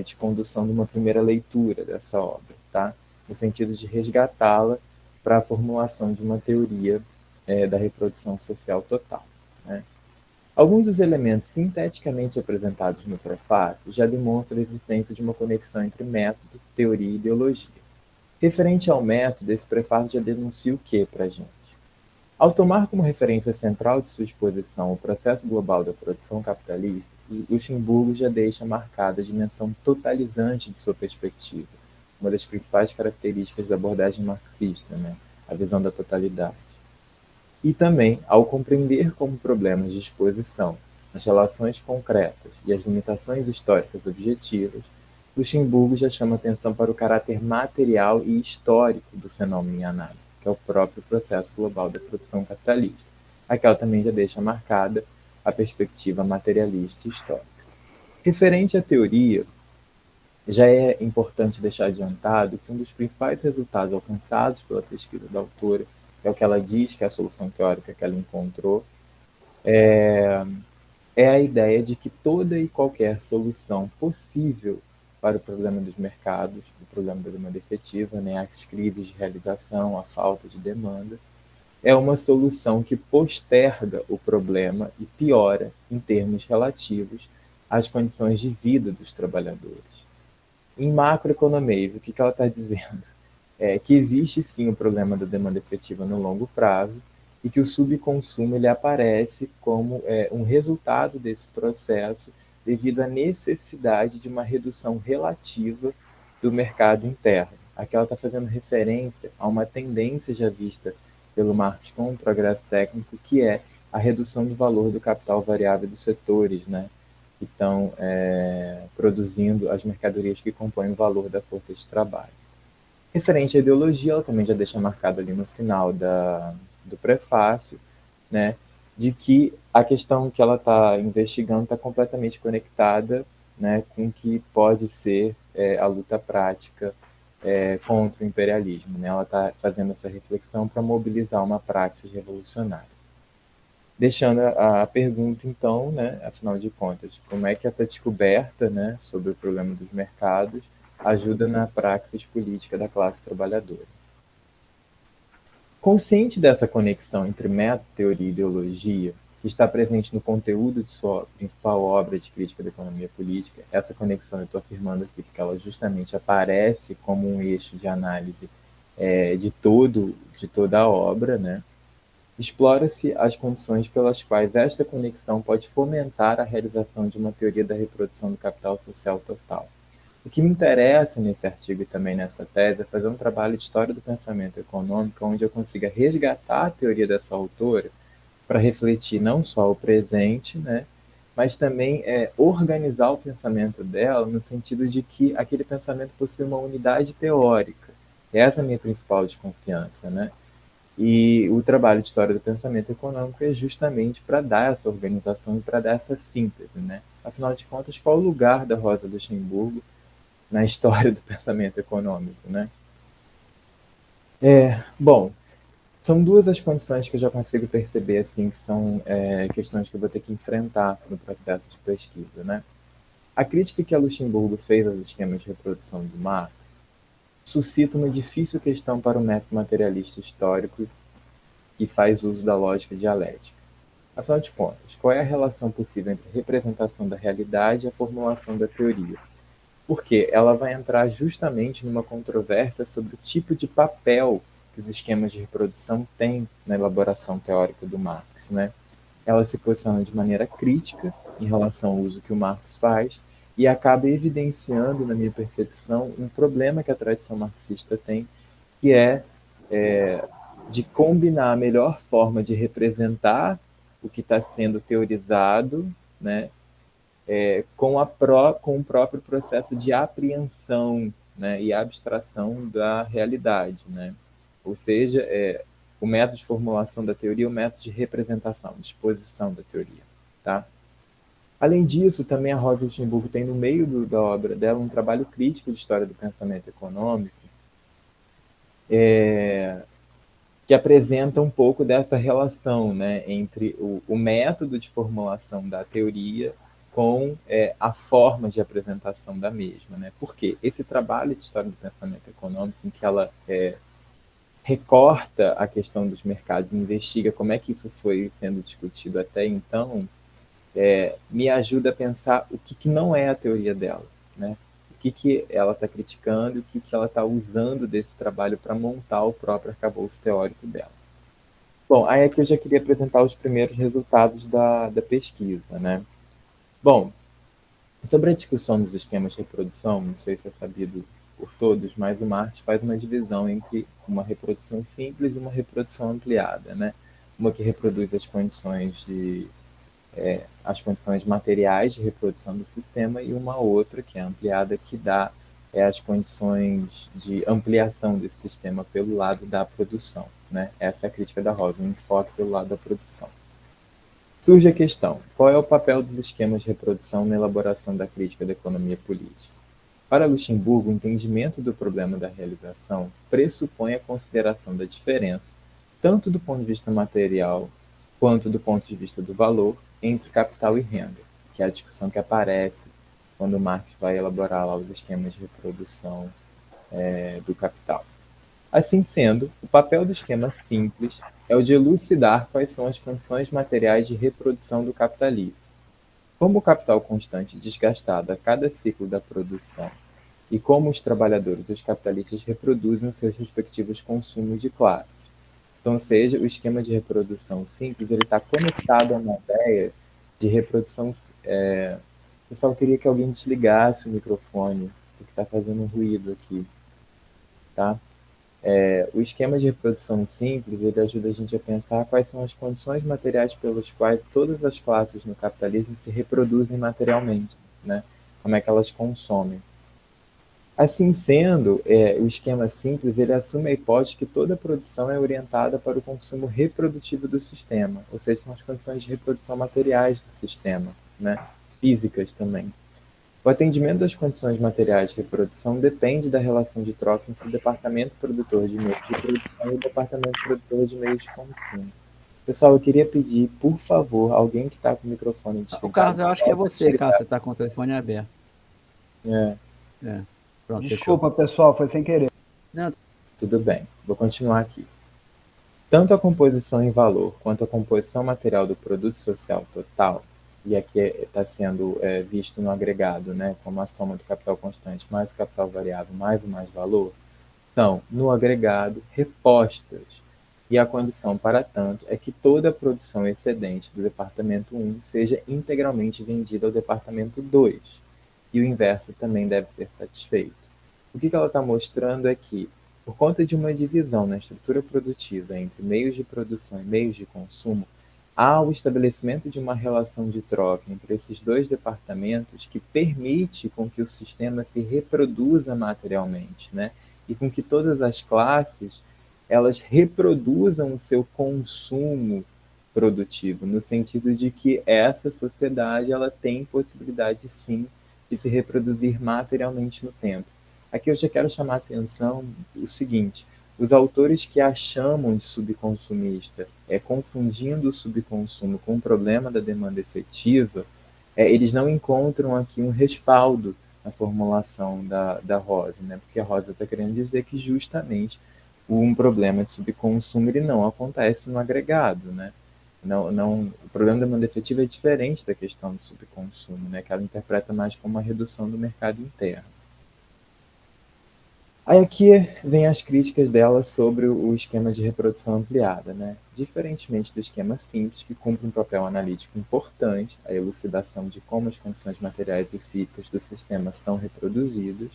de condução de uma primeira leitura dessa obra, tá? No sentido de resgatá-la para a formulação de uma teoria da reprodução social total, né? Alguns dos elementos sinteticamente apresentados no prefácio já demonstram a existência de uma conexão entre método, teoria e ideologia. Referente ao método, esse prefácio já denuncia o que para a gente? Ao tomar como referência central de sua exposição o processo global da produção capitalista, Luxemburgo já deixa marcada a dimensão totalizante de sua perspectiva, uma das principais características da abordagem marxista, né? A visão da totalidade. E também, ao compreender como problemas de exposição, as relações concretas e as limitações históricas objetivas, Luxemburgo já chama atenção para o caráter material e histórico do fenômeno em análise, que é o próprio processo global da produção capitalista. Aquela também já deixa marcada a perspectiva materialista e histórica. Referente à teoria, já é importante deixar adiantado que um dos principais resultados alcançados pela pesquisa da autora, que é o que ela diz que é a solução teórica que ela encontrou, é a ideia de que toda e qualquer solução possível para o problema dos mercados, o problema da demanda efetiva, né, as crises de realização, a falta de demanda, é uma solução que posterga o problema e piora em termos relativos às condições de vida dos trabalhadores. Em macroeconomês, o que ela está dizendo? É que existe sim o problema da demanda efetiva no longo prazo e que o subconsumo ele aparece como um resultado desse processo devido à necessidade de uma redução relativa do mercado interno. Aqui ela está fazendo referência a uma tendência já vista pelo Marx com o progresso técnico, que é a redução do valor do capital variável dos setores, né? Que estão produzindo as mercadorias que compõem o valor da força de trabalho. Referente à ideologia, ela também já deixa marcado ali no final do prefácio, né, de que a questão que ela está investigando está completamente conectada, né, com o que pode ser a luta prática contra o imperialismo. Né? Ela está fazendo essa reflexão para mobilizar uma praxis revolucionária. Deixando a pergunta, então, né, afinal de contas, como é que essa descoberta, né, sobre o problema dos mercados ajuda na praxis política da classe trabalhadora? Consciente dessa conexão entre método, teoria e ideologia, que está presente no conteúdo de sua principal obra de crítica da economia política, essa conexão eu estou afirmando aqui porque ela justamente aparece como um eixo de análise de toda a obra, né? Explora-se as condições pelas quais esta conexão pode fomentar a realização de uma teoria da reprodução do capital social total. O que me interessa nesse artigo e também nessa tese é fazer um trabalho de história do pensamento econômico onde eu consiga resgatar a teoria dessa autora para refletir não só o presente, né, mas também organizar o pensamento dela no sentido de que aquele pensamento possui uma unidade teórica. Essa é a minha principal desconfiança, né? E o trabalho de história do pensamento econômico é justamente para dar essa organização e para dar essa síntese, né? Afinal de contas, qual o lugar da Rosa Luxemburgo na história do pensamento econômico, né? Bom, são duas as condições que eu já consigo perceber, assim, que são questões que eu vou ter que enfrentar no processo de pesquisa, né? A crítica que a Luxemburgo fez aos esquemas de reprodução de Marx suscita uma difícil questão para o método materialista histórico que faz uso da lógica dialética. Afinal de contas, qual é a relação possível entre a representação da realidade e a formulação da teoria? Porque ela vai entrar justamente numa controvérsia sobre o tipo de papel que os esquemas de reprodução têm na elaboração teórica do Marx, né? Ela se posiciona de maneira crítica em relação ao uso que o Marx faz e acaba evidenciando, na minha percepção, um problema que a tradição marxista tem, que é de combinar a melhor forma de representar o que está sendo teorizado, né, com o próprio processo de apreensão, né, e abstração da realidade. Né? Ou seja, o método de formulação da teoria e o método de representação, de exposição da teoria. Tá? Além disso, também a Rosa Luxemburgo tem no meio da obra dela um trabalho crítico de história do pensamento econômico, que apresenta um pouco dessa relação, né, entre o método de formulação da teoria com a forma de apresentação da mesma. Né? Porque esse trabalho de história do pensamento econômico, em que ela recorta a questão dos mercados e investiga como é que isso foi sendo discutido até então, me ajuda a pensar o que não é a teoria dela, né? que ela está criticando e o que ela está usando desse trabalho para montar o próprio arcabouço teórico dela. Bom, aí aqui eu já queria apresentar os primeiros resultados da pesquisa, né? Bom, sobre a discussão dos esquemas de reprodução, não sei se é sabido por todos, mas o Marx faz uma divisão entre uma reprodução simples e uma reprodução ampliada, né? Uma que reproduz as condições materiais de reprodução do sistema e uma outra que é ampliada que dá as condições de ampliação desse sistema pelo lado da produção, né? Essa é a crítica da Rosa, um enfoque pelo lado da produção. Surge a questão: qual é o papel dos esquemas de reprodução na elaboração da crítica da economia política? Para Luxemburgo, o entendimento do problema da realização pressupõe a consideração da diferença, tanto do ponto de vista material quanto do ponto de vista do valor, entre capital e renda, que é a discussão que aparece quando Marx vai elaborar lá os esquemas de reprodução do capital. Assim sendo, o papel do esquema simples é o de elucidar quais são as condições materiais de reprodução do capitalismo. Como o capital constante desgastado a cada ciclo da produção e como os trabalhadores e os capitalistas reproduzem os seus respectivos consumos de classe. Então, ou seja, o esquema de reprodução simples ele está conectado a uma ideia de reprodução. Pessoal, eu queria que alguém desligasse o microfone, porque está fazendo ruído aqui. Tá? O esquema de reprodução simples ele ajuda a gente a pensar quais são as condições materiais pelas quais todas as classes no capitalismo se reproduzem materialmente, né? Como é que elas consomem. Assim sendo, o esquema simples ele assume a hipótese que toda a produção é orientada para o consumo reprodutivo do sistema, ou seja, são as condições de reprodução materiais do sistema, né? Físicas também. O atendimento das condições materiais de reprodução depende da relação de troca entre o departamento produtor de meios de produção e o departamento produtor de meios de consumo. Pessoal, eu queria pedir, por favor, alguém que está com o microfone desligado... O Carlos, eu acho que é você, Carlos, você está com o telefone aberto. Pronto, desculpa, pessoal, foi sem querer. Não, tudo bem, vou continuar aqui. Tanto a composição em valor quanto a composição material do produto social total, e aqui está sendo visto no agregado, né, como a soma do capital constante mais o capital variável mais o mais-valor, são, no agregado, repostas. E a condição, para tanto, é que toda a produção excedente do departamento 1 seja integralmente vendida ao departamento 2. E o inverso também deve ser satisfeito. O que ela está mostrando é que, por conta de uma divisão na estrutura produtiva entre meios de produção e meios de consumo, há o estabelecimento de uma relação de troca entre esses dois departamentos que permite com que o sistema se reproduza materialmente, né? E com que todas as classes elas reproduzam o seu consumo produtivo, no sentido de que essa sociedade ela tem possibilidade, sim, de se reproduzir materialmente no tempo. Aqui eu já quero chamar a atenção o seguinte: os autores que a chamam de subconsumista, confundindo o subconsumo com o problema da demanda efetiva, eles não encontram aqui um respaldo na formulação da Rosa, né? Porque a Rosa está querendo dizer que justamente um problema de subconsumo ele não acontece no agregado, né? O problema da demanda efetiva é diferente da questão do subconsumo, né? Que ela interpreta mais como uma redução do mercado interno. Aí aqui vem as críticas dela sobre o esquema de reprodução ampliada, né? Diferentemente do esquema simples, que cumpre um papel analítico importante, a elucidação de como as condições materiais e físicas do sistema são reproduzidas,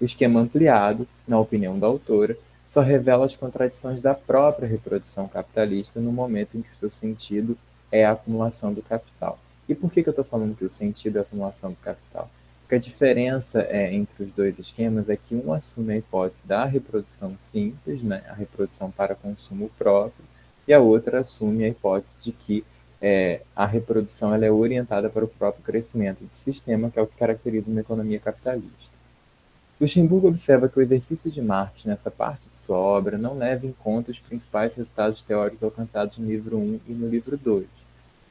o esquema ampliado, na opinião da autora, só revela as contradições da própria reprodução capitalista no momento em que seu sentido é a acumulação do capital. E por que eu estou falando que o sentido é a acumulação do capital? Porque a diferença entre os dois esquemas é que um assume a hipótese da reprodução simples, né, a reprodução para consumo próprio, e a outra assume a hipótese de que a reprodução ela é orientada para o próprio crescimento do sistema, que é o que caracteriza uma economia capitalista. Luxemburgo observa que o exercício de Marx nessa parte de sua obra não leva em conta os principais resultados teóricos alcançados no livro 1 e no livro 2.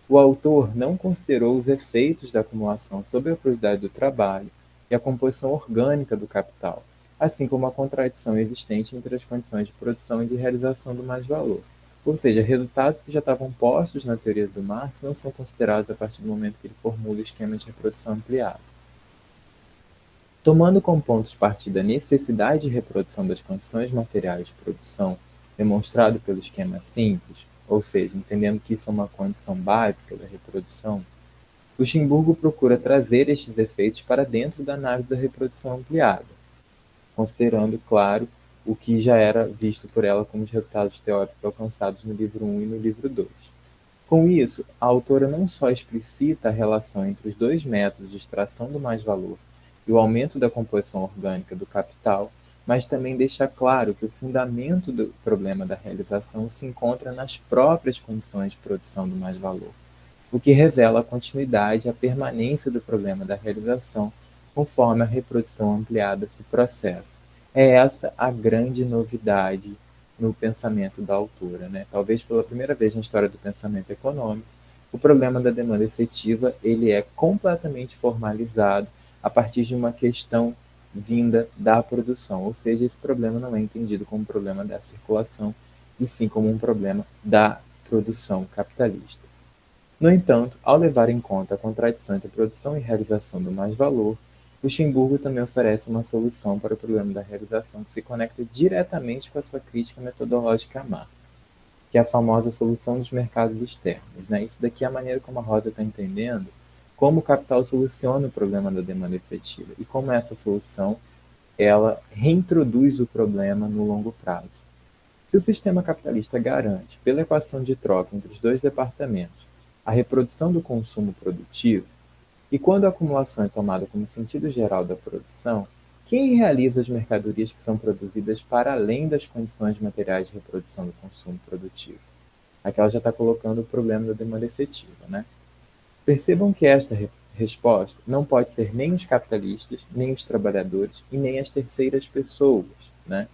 O autor não considerou os efeitos da acumulação sobre a produtividade do trabalho e a composição orgânica do capital, assim como a contradição existente entre as condições de produção e de realização do mais-valor. Ou seja, resultados que já estavam postos na teoria do Marx não são considerados a partir do momento que ele formula o esquema de reprodução ampliado. Tomando como ponto de partida a necessidade de reprodução das condições materiais de produção, demonstrado pelo esquema simples, ou seja, entendendo que isso é uma condição básica da reprodução, Luxemburgo procura trazer estes efeitos para dentro da análise da reprodução ampliada, considerando, claro, o que já era visto por ela como os resultados teóricos alcançados no livro 1 e no livro 2. Com isso, a autora não só explicita a relação entre os dois métodos de extração do mais-valor e o aumento da composição orgânica do capital, mas também deixa claro que o fundamento do problema da realização se encontra nas próprias condições de produção do mais-valor, o que revela a continuidade e a permanência do problema da realização conforme a reprodução ampliada se processa. É essa a grande novidade no pensamento da autora, né? Talvez pela primeira vez na história do pensamento econômico, o problema da demanda efetiva ele é completamente formalizado a partir de uma questão vinda da produção, ou seja, esse problema não é entendido como um problema da circulação, e sim como um problema da produção capitalista. No entanto, ao levar em conta a contradição entre produção e realização do mais-valor, Luxemburgo também oferece uma solução para o problema da realização que se conecta diretamente com a sua crítica metodológica a Marx, que é a famosa solução dos mercados externos, né? Isso daqui é a maneira como a Rosa está entendendo como o capital soluciona o problema da demanda efetiva e como essa solução ela reintroduz o problema no longo prazo. Se o sistema capitalista garante, pela equação de troca entre os dois departamentos, a reprodução do consumo produtivo, e quando a acumulação é tomada como sentido geral da produção, quem realiza as mercadorias que são produzidas para além das condições materiais de reprodução do consumo produtivo? Aqui ela já está colocando o problema da demanda efetiva, né? Percebam que esta resposta não pode ser nem os capitalistas, nem os trabalhadores e nem as terceiras pessoas, né?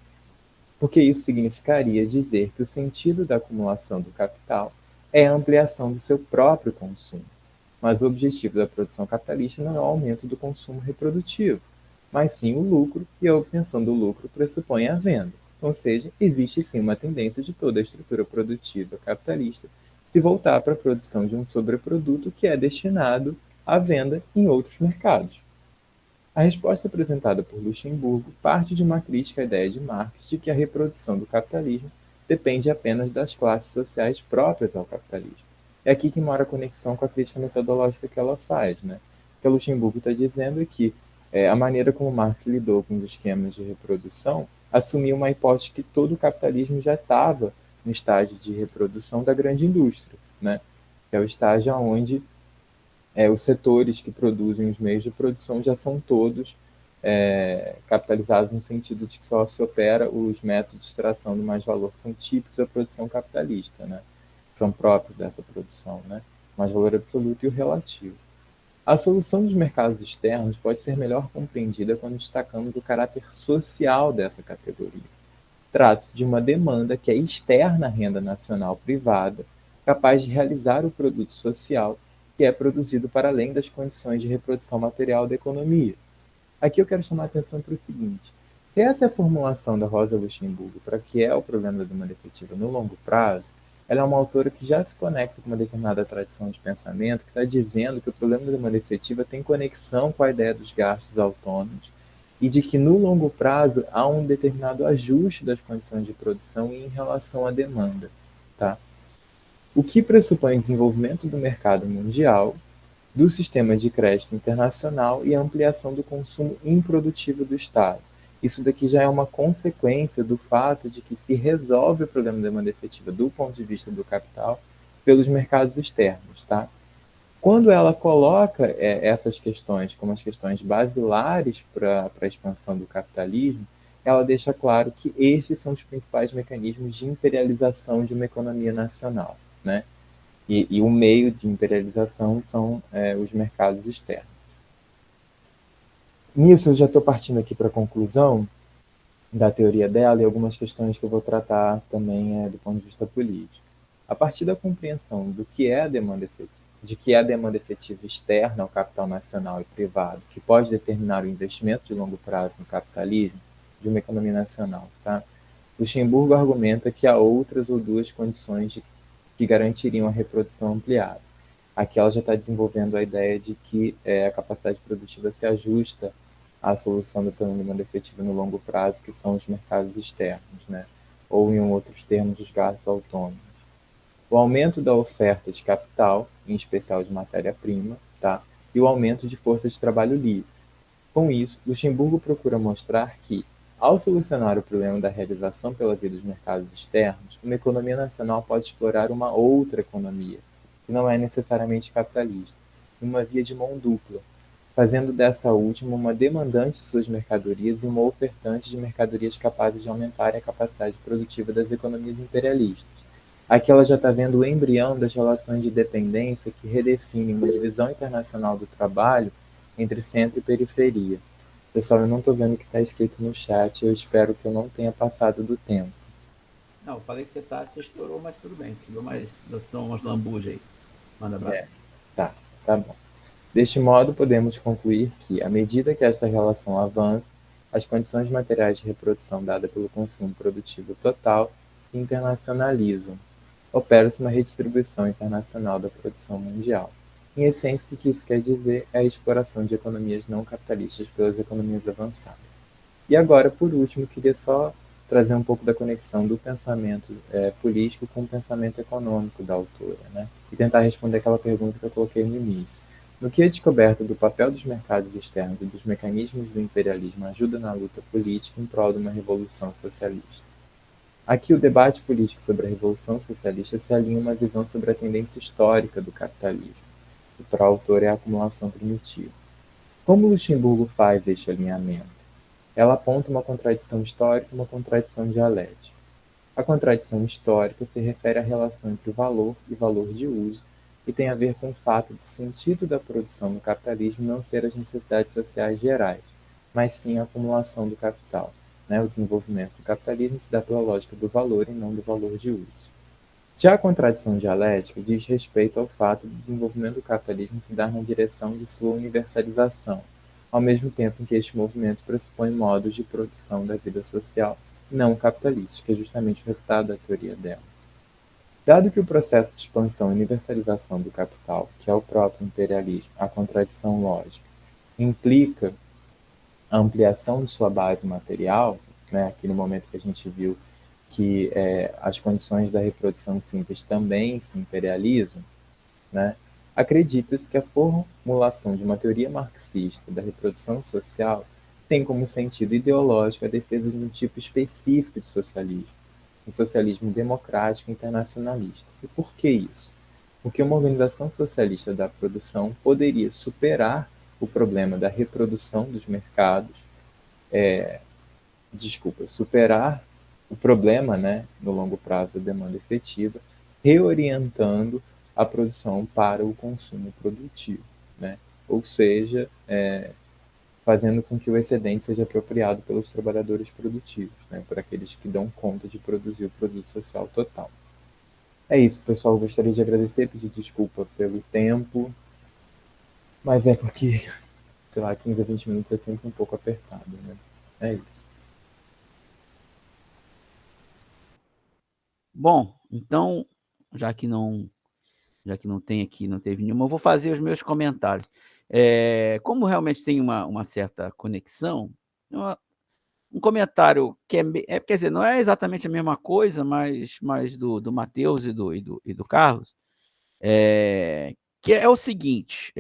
Porque isso significaria dizer que o sentido da acumulação do capital é a ampliação do seu próprio consumo. Mas o objetivo da produção capitalista não é o aumento do consumo reprodutivo, mas sim o lucro, e a obtenção do lucro pressupõe a venda. Ou seja, existe sim uma tendência de toda a estrutura produtiva capitalista se voltar para a produção de um sobreproduto que é destinado à venda em outros mercados. A resposta apresentada por Luxemburgo parte de uma crítica à ideia de Marx de que a reprodução do capitalismo depende apenas das classes sociais próprias ao capitalismo. É aqui que mora a conexão com a crítica metodológica que ela faz, né? O que a Luxemburgo está dizendo é que a maneira como Marx lidou com os esquemas de reprodução assumiu uma hipótese que todo o capitalismo já estava no estágio de reprodução da grande indústria, né? Que é o estágio onde os setores que produzem os meios de produção já são todos capitalizados no sentido de que só se opera os métodos de extração do mais-valor que são típicos da produção capitalista, né? São próprios dessa produção, né? O mais-valor absoluto e o relativo. A solução dos mercados externos pode ser melhor compreendida quando destacamos o caráter social dessa categoria. Trata-se de uma demanda que é externa à renda nacional privada, capaz de realizar o produto social que é produzido para além das condições de reprodução material da economia. Aqui eu quero chamar a atenção para o seguinte: se essa é a formulação da Rosa Luxemburgo para que é o problema da demanda efetiva no longo prazo, ela é uma autora que já se conecta com uma determinada tradição de pensamento que está dizendo que o problema da demanda efetiva tem conexão com a ideia dos gastos autônomos e de que no longo prazo há um determinado ajuste das condições de produção em relação à demanda, tá? O que pressupõe o desenvolvimento do mercado mundial, do sistema de crédito internacional e a ampliação do consumo improdutivo do Estado. Isso daqui já é uma consequência do fato de que se resolve o problema da demanda efetiva do ponto de vista do capital pelos mercados externos, tá? Quando ela coloca essas questões como as questões basilares para a expansão do capitalismo, ela deixa claro que estes são os principais mecanismos de imperialização de uma economia nacional, né? E o meio de imperialização são os mercados externos. Nisso, eu já estou partindo aqui para a conclusão da teoria dela e algumas questões que eu vou tratar também do ponto de vista político. A partir da compreensão do que é a demanda efetiva, de que é a demanda efetiva externa ao capital nacional e privado, que pode determinar o investimento de longo prazo no capitalismo de uma economia nacional, tá? Luxemburgo argumenta que há outras ou duas condições que garantiriam a reprodução ampliada. Aqui ela já está desenvolvendo a ideia de que a capacidade produtiva se ajusta a solução do plano de demanda efetiva no longo prazo, que são os mercados externos, né? Ou, em outros termos, os gastos autônomos. O aumento da oferta de capital, em especial de matéria-prima, tá? E o aumento de força de trabalho livre. Com isso, Luxemburgo procura mostrar que, ao solucionar o problema da realização pela via dos mercados externos, uma economia nacional pode explorar uma outra economia, que não é necessariamente capitalista, uma via de mão dupla, fazendo dessa última uma demandante de suas mercadorias e uma ofertante de mercadorias capazes de aumentarem a capacidade produtiva das economias imperialistas. Aqui ela já está vendo o embrião das relações de dependência que redefinem uma divisão internacional do trabalho entre centro e periferia. Pessoal, eu não estou vendo o que está escrito no chat, eu espero que eu não tenha passado do tempo. Não, eu falei que você estourou, mas tudo bem. Deu umas lambujas aí. Manda abraço. Tá bom. Deste modo, podemos concluir que, à medida que esta relação avança, as condições materiais de reprodução dada pelo consumo produtivo total se internacionalizam. Opera-se uma redistribuição internacional da produção mundial. Em essência, o que isso quer dizer é a exploração de economias não capitalistas pelas economias avançadas. E agora, por último, queria só trazer um pouco da conexão do pensamento político com o pensamento econômico da autora, né? E tentar responder aquela pergunta que eu coloquei no início. No que a descoberta do papel dos mercados externos e dos mecanismos do imperialismo ajuda na luta política em prol de uma revolução socialista? Aqui o debate político sobre a Revolução Socialista se alinha a uma visão sobre a tendência histórica do capitalismo, que para o autor é a acumulação primitiva. Como Luxemburgo faz este alinhamento? Ela aponta uma contradição histórica e uma contradição dialética. A contradição histórica se refere à relação entre valor e valor de uso e tem a ver com o fato do sentido da produção no capitalismo não ser as necessidades sociais gerais, mas sim a acumulação do capital. O desenvolvimento do capitalismo se dá pela lógica do valor e não do valor de uso. Já a contradição dialética diz respeito ao fato do desenvolvimento do capitalismo se dar na direção de sua universalização, ao mesmo tempo em que este movimento pressupõe modos de produção da vida social não capitalistas, que é justamente o resultado da teoria dela. Dado que o processo de expansão e universalização do capital, que é o próprio imperialismo, a contradição lógica, implica a ampliação de sua base material, aqui no momento que a gente viu que as condições da reprodução simples também se imperializam, acredita-se que a formulação de uma teoria marxista da reprodução social tem como sentido ideológico a defesa de um tipo específico de socialismo, um socialismo democrático internacionalista. E por que isso? Porque uma organização socialista da produção poderia superar o problema da reprodução dos mercados, superar o problema, no longo prazo da demanda efetiva, reorientando a produção para o consumo produtivo, ou seja, fazendo com que o excedente seja apropriado pelos trabalhadores produtivos, por aqueles que dão conta de produzir o produto social total. É isso, pessoal. Gostaria de agradecer, pedir desculpa pelo tempo, mas é porque, 15 a 20 minutos é sempre um pouco apertado, É isso. Bom, então, já que não tem aqui, não teve nenhuma, eu vou fazer os meus comentários. Como realmente tem uma certa conexão, um comentário que quer dizer, não é exatamente a mesma coisa, mas do Matheus e do Carlos, que é o seguinte,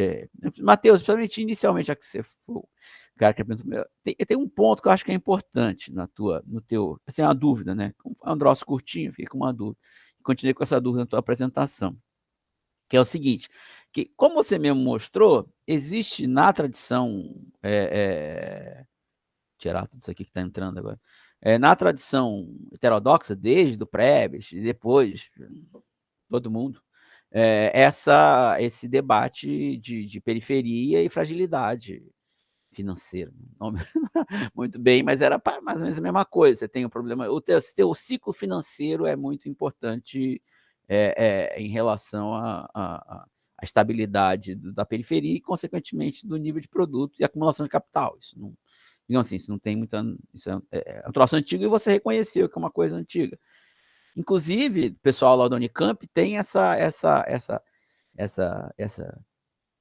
Matheus, principalmente inicialmente, já que você foi o cara que perguntou, tem um ponto que eu acho que é importante no teu, assim, uma dúvida, é um troço curtinho, fica uma dúvida. Continuei com essa dúvida na tua apresentação, que é o seguinte, que como você mesmo mostrou, existe na tradição, tirar tudo isso aqui que está entrando agora, na tradição heterodoxa, desde o Prebes e depois todo mundo, esse debate de periferia e fragilidade financeira. Muito bem, mas era mais ou menos a mesma coisa. Você tem um problema, o teu ciclo financeiro é muito importante em relação à estabilidade da periferia e, consequentemente, do nível de produto e acumulação de capital. Isso não, digamos assim, isso não tem muita. Isso é um troço antigo e você reconheceu que é uma coisa antiga. Inclusive, o pessoal lá da Unicamp tem essa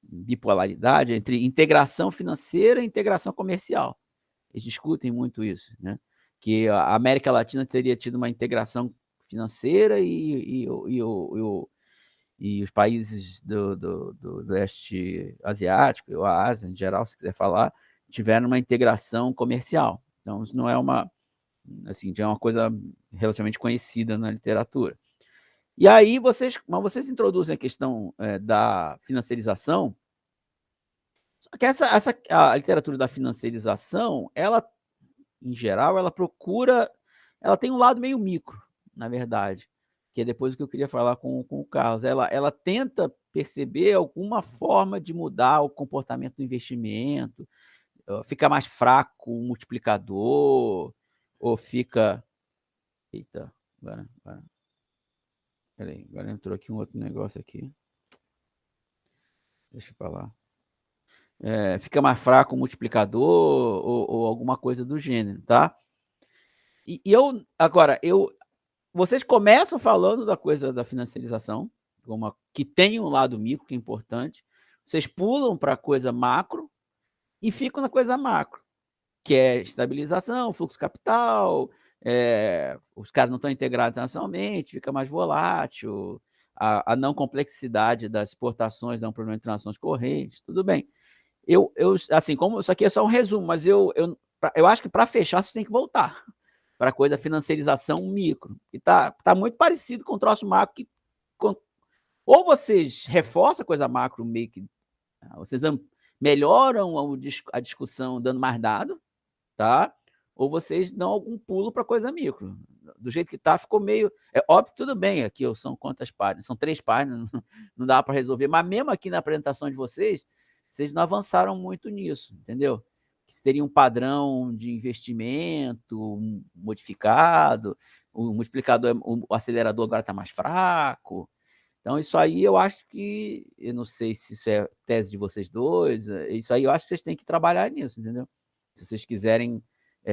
bipolaridade entre integração financeira e integração comercial. Eles discutem muito isso, né? Que a América Latina teria tido uma integração financeira e os países do leste asiático, ou a Ásia em geral, se quiser falar, tiveram uma integração comercial. Então, isso não é assim, já é uma coisa relativamente conhecida na literatura. E aí vocês introduzem a questão da financiarização, só que a literatura da financiarização, ela, em geral, ela tem um lado meio micro, na verdade, que é depois o que eu queria falar com o Carlos. Ela tenta perceber alguma forma de mudar o comportamento do investimento, fica mais fraco o multiplicador, ou fica... Eita, agora... Peraí, agora entrou aqui um outro negócio aqui. Deixa eu falar. Fica mais fraco o multiplicador ou alguma coisa do gênero, tá? Vocês começam falando da coisa da financiarização, que tem um lado micro, que é importante. Vocês pulam para a coisa macro e ficam na coisa macro, que é estabilização, fluxo capital, os caras não estão integrados internacionalmente, fica mais volátil, a não complexidade das exportações dá um problema de transações correntes, tudo bem. Assim, como isso aqui é só um resumo, mas eu acho que para fechar você tem que voltar para a coisa da financiarização micro, que tá muito parecido com o troço macro, ou vocês reforçam a coisa macro meio que, vocês melhoram a discussão dando mais dado, tá? Ou vocês dão algum pulo para coisa micro. Do jeito que tá, ficou meio... É óbvio, tudo bem, aqui são quantas páginas? São 3 páginas, não dá para resolver, mas mesmo aqui na apresentação de vocês não avançaram muito nisso, entendeu? Que teria um padrão de investimento modificado, o multiplicador, o acelerador agora está mais fraco. Então, isso aí eu acho que... Eu não sei se isso é tese de vocês dois, isso aí eu acho que vocês têm que trabalhar nisso, entendeu? Se vocês quiserem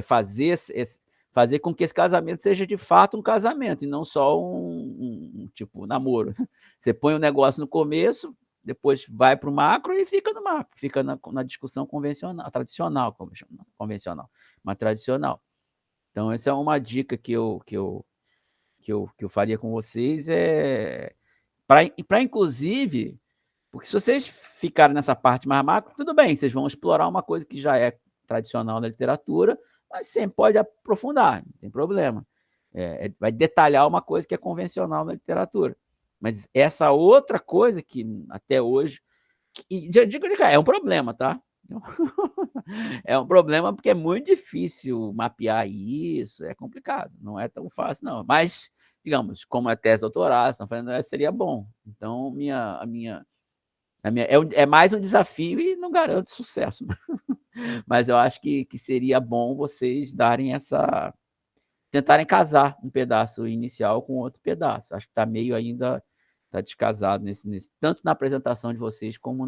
fazer com que esse casamento seja de fato um casamento, e não só um tipo namoro. Você põe o negócio no começo, depois vai para o macro e fica no macro, fica na discussão convencional, convencional, mas tradicional. Então, essa é uma dica que eu faria com vocês, para inclusive, porque se vocês ficarem nessa parte mais macro, tudo bem, vocês vão explorar uma coisa que já é tradicional na literatura, mas sempre pode aprofundar, não tem problema. Vai detalhar uma coisa que é convencional na literatura. Mas essa outra coisa que até hoje... é um problema, tá? É um problema porque é muito difícil mapear isso, é complicado, não é tão fácil, não. Mas, digamos, como é tese de doutorado, estão falando, seria bom. Então, é mais um desafio e não garanto sucesso. Mas eu acho que seria bom vocês tentarem casar um pedaço inicial com outro pedaço. Acho que está meio ainda... Está descasado tanto na apresentação de vocês como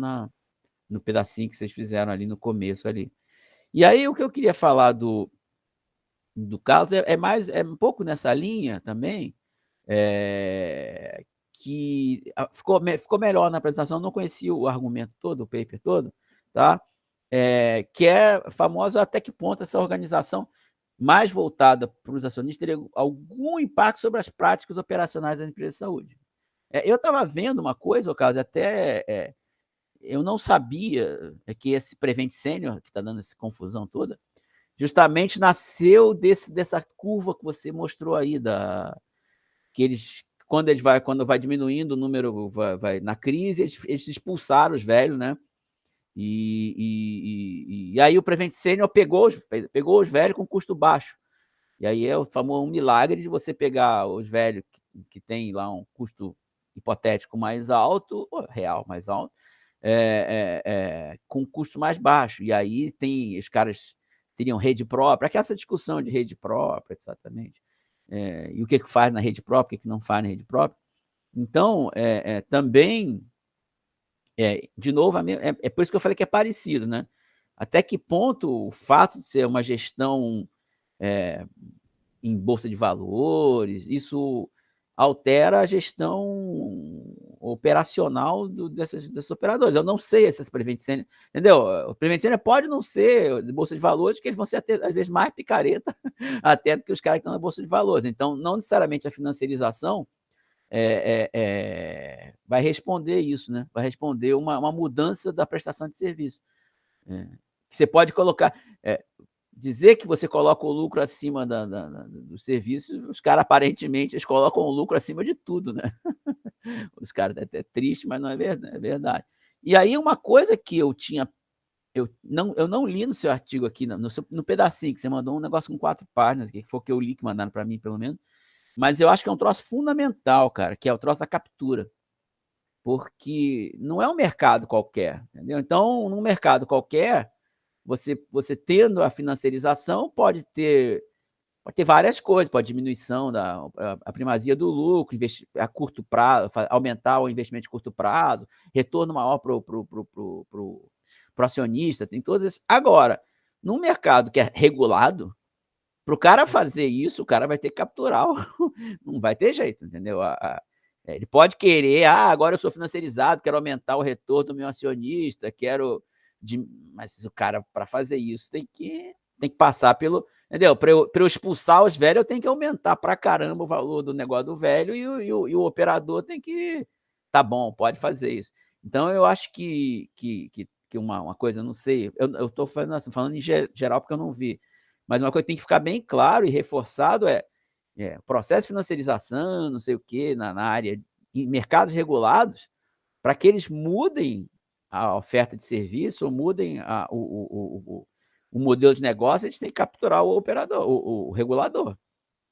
no pedacinho que vocês fizeram ali no começo ali. E aí o que eu queria falar do Carlos é um pouco nessa linha também, que ficou melhor na apresentação, não conhecia o argumento todo, o paper todo, tá? Que é famoso até que ponto essa organização mais voltada para os acionistas teria algum impacto sobre as práticas operacionais das empresas de saúde. Eu estava vendo uma coisa, Carlos, até eu não sabia que esse Prevent Senior, que está dando essa confusão toda, justamente nasceu dessa curva que você mostrou aí, que quando vai diminuindo o número, vai na crise, eles expulsaram os velhos, né? E aí o Prevent Senior pegou os velhos com custo baixo. E aí é o famoso milagre de você pegar os velhos que tem lá um custo hipotético mais alto, real mais alto, com custo mais baixo. E aí os caras teriam rede própria, essa discussão de rede própria, exatamente. E o que faz na rede própria, o que não faz na rede própria. Então, também, de novo, é por isso que eu falei que é parecido, né? Até que ponto o fato de ser uma gestão em bolsa de valores, isso altera a gestão operacional desses operadores. Eu não sei essas Prevent Senior, entendeu? O Prevent Senior pode não ser de Bolsa de Valores, que eles vão ser, até, às vezes, mais picareta até do que os caras que estão na Bolsa de Valores. Então, não necessariamente a financiarização vai responder isso, né? Vai responder uma mudança da prestação de serviço. Você pode colocar... dizer que você coloca o lucro acima do serviço, os caras, aparentemente, eles colocam o lucro acima de tudo, né? Os caras até triste, mas não é verdade, é verdade. E aí, uma coisa que eu não li no seu artigo aqui, no pedacinho, que você mandou um negócio com 4 páginas, que foi o que eu li, que mandaram para mim, pelo menos, mas eu acho que é um troço fundamental, cara, que é o troço da captura. Porque não é um mercado qualquer, entendeu? Então, num mercado qualquer, você tendo a financiarização, pode ter várias coisas, pode diminuição a primazia do lucro, a curto prazo, aumentar o investimento de curto prazo, retorno maior para o acionista, tem todas essas. Agora, num mercado que é regulado, para o cara fazer isso, o cara vai ter que capturar, não vai ter jeito, entendeu? Ele pode querer, agora eu sou financiarizado, quero aumentar o retorno do meu acionista, mas o cara, para fazer isso, tem que passar pelo... Entendeu? Para eu expulsar os velhos, eu tenho que aumentar para caramba o valor do negócio do velho e o operador tem que... Tá bom, pode fazer isso. Então, eu acho que uma coisa, não sei, eu estou falando em geral porque eu não vi, mas uma coisa que tem que ficar bem claro e reforçado processo de financiarização, não sei o quê, na área, em mercados regulados, para que eles mudem a oferta de serviço ou mudem o modelo de negócio, a gente tem que capturar o operador, o regulador.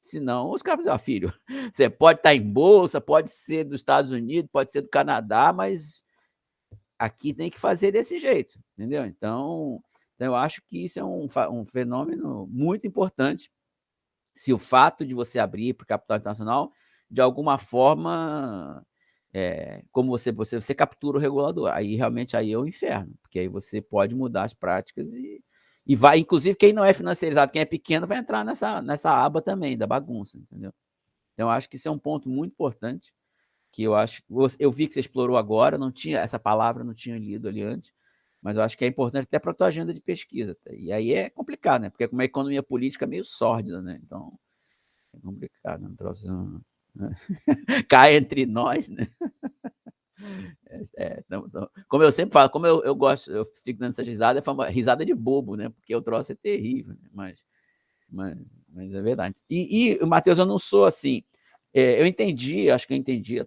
Senão, os caras dizem, filho, você pode estar em bolsa, pode ser dos Estados Unidos, pode ser do Canadá, mas aqui tem que fazer desse jeito, entendeu? Então eu acho que isso é um fenômeno muito importante. Se o fato de você abrir para o capital internacional, de alguma forma, como você captura o regulador, aí realmente aí é o inferno, porque aí você pode mudar as práticas e vai, inclusive quem não é financiarizado, quem é pequeno, vai entrar nessa aba também, da bagunça, entendeu? Então, eu acho que isso é um ponto muito importante, que eu vi que você explorou agora, não tinha essa palavra, não tinha lido ali antes, mas eu acho que é importante até para a tua agenda de pesquisa. E aí é complicado, né? Porque uma economia política meio sórdida, né? Então, é complicado, não trouxe cai entre nós, né? Então, como eu sempre falo, como eu gosto, eu fico dando essa risada, é risada de bobo, né? Porque o troço é terrível, né? Mas é verdade. E Matheus, eu não sou assim. Eu entendi, acho que eu entendi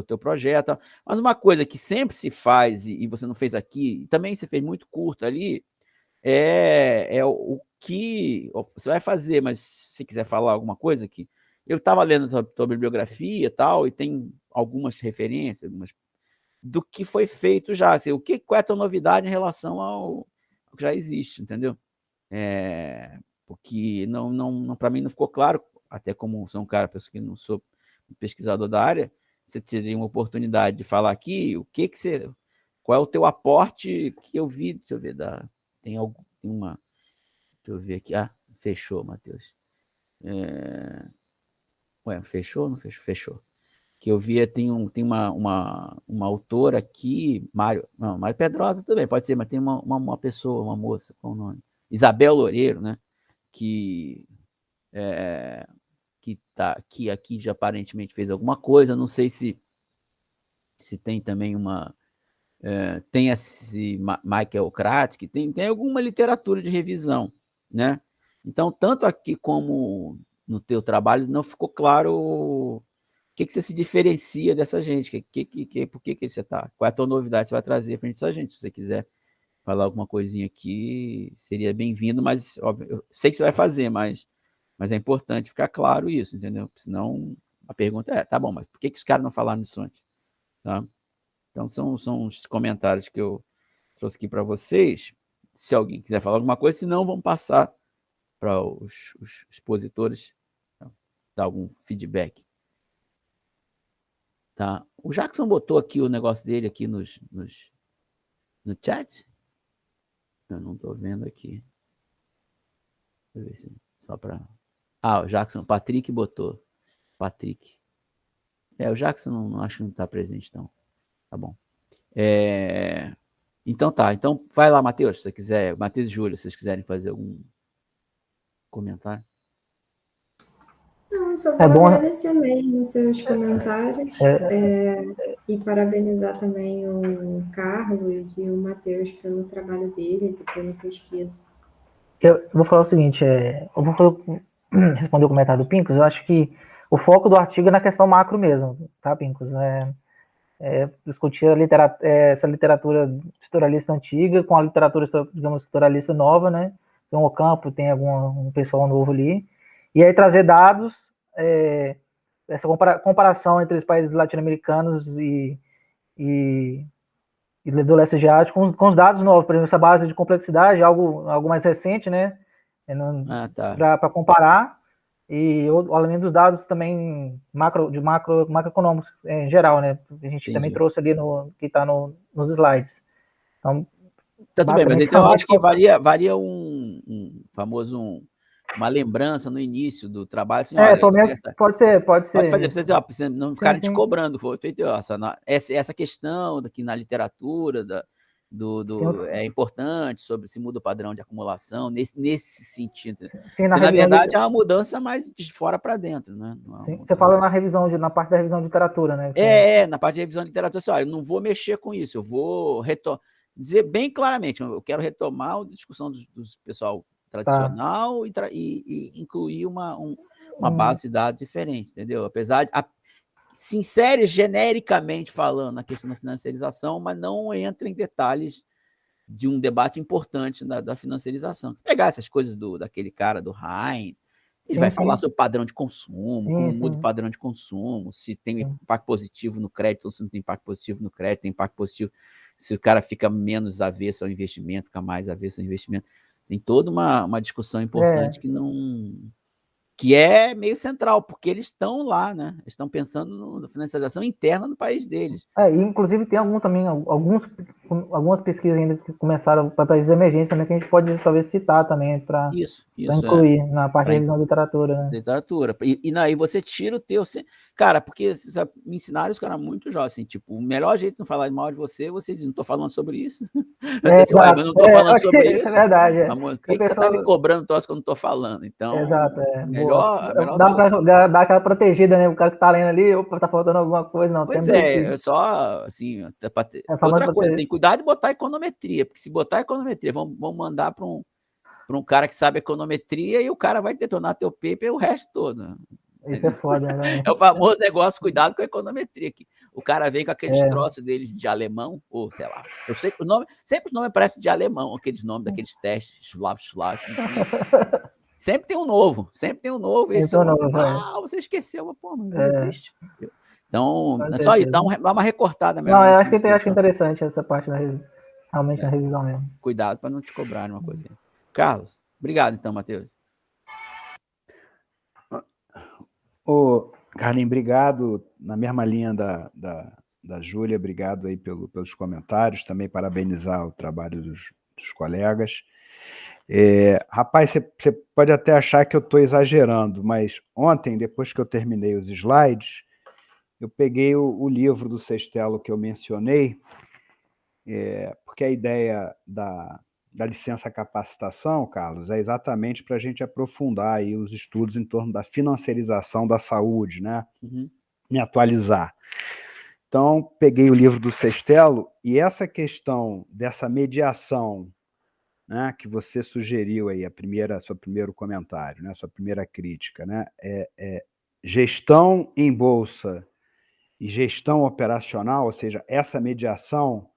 teu projeto, mas uma coisa que sempre se faz, e você não fez aqui, e também você fez muito curto ali, é o que você vai fazer, mas se quiser falar alguma coisa aqui, eu estava lendo a tua bibliografia e tal, e tem algumas referências, do que foi feito já, assim, qual é a tua novidade em relação ao que já existe, entendeu? Porque para mim não ficou claro, até como sou um cara, penso que não sou pesquisador da área, você teria uma oportunidade de falar aqui, qual é o teu aporte que eu vi, deixa eu ver, tem uma, deixa eu ver aqui, fechou, Matheus. Fechou ou não fechou? Fechou. Que eu via, tem uma autora aqui, Mário Pedrosa também, pode ser, mas tem uma pessoa, uma moça, qual o nome? Isabel Loureiro, né? Que aqui já aparentemente fez alguma coisa, não sei se tem também tem esse Michael Kratik, tem alguma literatura de revisão, né? Então, tanto aqui como no teu trabalho, não ficou claro o que você se diferencia dessa gente, por que você está, qual é a tua novidade que você vai trazer frente a essa gente, se você quiser falar alguma coisinha aqui, seria bem-vindo, mas óbvio, eu sei que você vai fazer, mas é importante ficar claro isso, entendeu? Senão a pergunta tá bom, mas por que os caras não falaram nisso antes? Tá? Então são os comentários que eu trouxe aqui para vocês. Se alguém quiser falar alguma coisa, senão vamos passar para os expositores, tá? Dar algum feedback. Tá? O Jackson botou aqui o negócio dele aqui no chat. Eu não estou vendo aqui. Deixa eu ver se só para... o Jackson, Patrick botou. Patrick. O Jackson não acho que não está presente, então. Tá bom. Então tá. Então vai lá, Matheus, se você quiser. Matheus e Júlia, se vocês quiserem fazer algum comentário. Não, só É vou bom. agradecer mesmo os seus comentários e parabenizar também o Carlos e o Matheus pelo trabalho deles e pela pesquisa. Eu vou falar o seguinte, eu vou responder o comentário do Pincus. Eu acho que o foco do artigo é na questão macro mesmo, tá, Pincus? Discutir essa literatura estruturalista antiga com a literatura, digamos, estruturalista nova, né? Tem um Ocampo, tem um pessoal novo ali, e aí trazer dados, essa comparação entre os países latino-americanos e do leste asiático com os dados novos, por exemplo, essa base de complexidade, algo mais recente, né? Tá. Para comparar, e além dos dados também macroeconômicos em geral, né? A gente também trouxe ali que está nos slides. Então, tá tudo bem, mas então eu acho que varia um famoso uma lembrança no início do trabalho, assim, olha, pode ser. Pode fazer, precisa não ficarem te cobrando, foi feito, essa questão daqui na literatura é importante sobre se muda o padrão de acumulação nesse sentido. Sim, na verdade é uma mudança mais de fora para dentro, né? Sim, você fala na parte da revisão de literatura, né? Na parte de revisão de literatura, assim, olha, eu não vou mexer com isso, eu vou dizer bem claramente, eu quero retomar a discussão dos pessoal tradicional e incluir uma base de dados diferente, entendeu? Apesar de se insere genericamente falando na questão da financiarização, mas não entra em detalhes de um debate importante da financiarização. Se pegar essas coisas daquele cara do Hein, ele vai falar sobre padrão de consumo, como muda o padrão de consumo, se tem impacto positivo no crédito ou se não tem impacto positivo no crédito, tem impacto positivo se o cara fica menos avesso ao investimento, fica mais avesso ao investimento. Tem toda uma discussão importante que é meio central, porque eles estão lá, né? Eles estão pensando na financiarização interna do país deles. Inclusive tem algumas pesquisas ainda que começaram para países emergentes também, que a gente pode talvez citar também para incluir na parte de revisão de literatura. Né? Literatura. E você tira o teu... Cara, porque me ensinaram os caras muito jovens, assim, tipo, o melhor jeito de não falar mal de você diz, não estou falando sobre isso. Mas não estou falando sobre isso. É verdade. Por que você está me cobrando troço que eu não estou falando? Então, exato, melhor dá aquela protegida, né? O cara que está lendo ali, opa, tá faltando alguma coisa, não. Pois é só assim, outra coisa, tem que cuidar de botar econometria, porque se botar econometria, vão mandar para um cara que sabe econometria e o cara vai detonar teu paper o resto todo. Isso é foda, né? É o famoso negócio, cuidado com a econometria. Que o cara vem com aqueles troços deles de alemão, ou sei lá. Eu sei que sempre os nomes parecem de alemão, aqueles nomes daqueles testes, Schlaf. Sempre tem um novo. E você esqueceu, mas pô, mas existe. Então, é só isso, dá uma recortada melhor. Não, eu acho que é interessante essa parte realmente na revisão mesmo. Cuidado para não te cobrarem uma coisa. Carlos, obrigado então, Matheus. Carlinhos, obrigado. Na mesma linha da Júlia, obrigado aí pelos comentários, também parabenizar o trabalho dos colegas. Rapaz, você pode até achar que eu estou exagerando, mas ontem, depois que eu terminei os slides, eu peguei o livro do Sestelo que eu mencionei, porque a ideia da licença capacitação, Carlos, é exatamente para a gente aprofundar aí os estudos em torno da financiarização da saúde, né? Me atualizar. Então, peguei o livro do Sestelo e essa questão dessa mediação, né, que você sugeriu aí, seu primeiro comentário, né, sua primeira crítica, né, gestão em bolsa e gestão operacional, ou seja, essa mediação,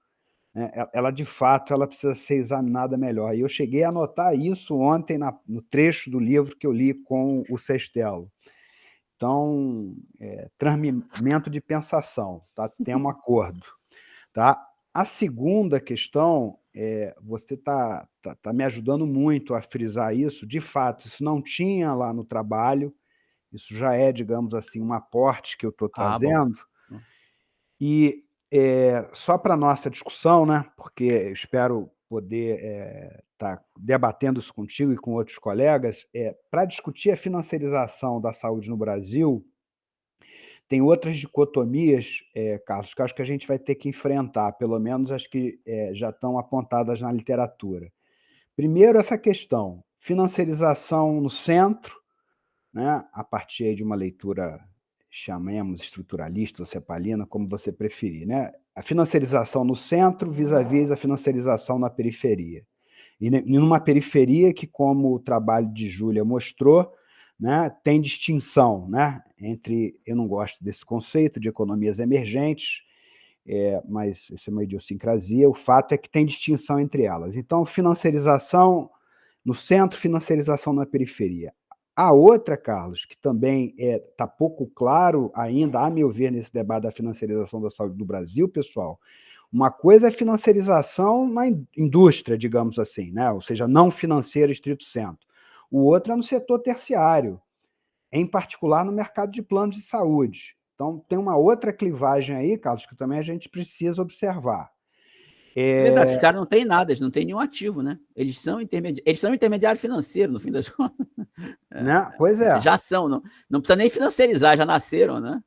né, ela de fato ela precisa ser examinada melhor. E eu cheguei a anotar isso ontem no trecho do livro que eu li com o Sestelo. Então, transmimento de pensação, tá? Tem um acordo. Tá? A segunda questão, você está me ajudando muito a frisar isso. De fato, isso não tinha lá no trabalho, isso já é, digamos assim, um aporte que eu estou trazendo. E só para a nossa discussão, né, porque eu espero poder estar debatendo isso contigo e com outros colegas, para discutir a financiarização da saúde no Brasil, tem outras dicotomias, Carlos, que eu acho que a gente vai ter que enfrentar, pelo menos as que já estão apontadas na literatura. Primeiro, essa questão, financiarização no centro, né, a partir de uma leitura, chamemos estruturalista ou cepalina, como você preferir, né? A financiarização no centro vis-à-vis a financiarização na periferia. E numa periferia que, como o trabalho de Júlia mostrou, né, tem distinção, né, entre, eu não gosto desse conceito de economias emergentes, mas isso é uma idiosincrasia, o fato é que tem distinção entre elas. Então, financiarização no centro, financiarização na periferia. A outra, Carlos, que também está pouco claro ainda, a meu ver, nesse debate da financiarização da saúde do Brasil, pessoal, uma coisa é financiarização na indústria, digamos assim, né? Ou seja, não financeira estrito sensu. O outro é no setor terciário, em particular no mercado de planos de saúde. Então, tem uma outra clivagem aí, Carlos, que também a gente precisa observar. É verdade, os caras não têm nada, eles não têm nenhum ativo, né? Eles são intermediário financeiro, no fim das contas. Né? Pois é. Já são, não precisa nem financiarizar, já nasceram, né?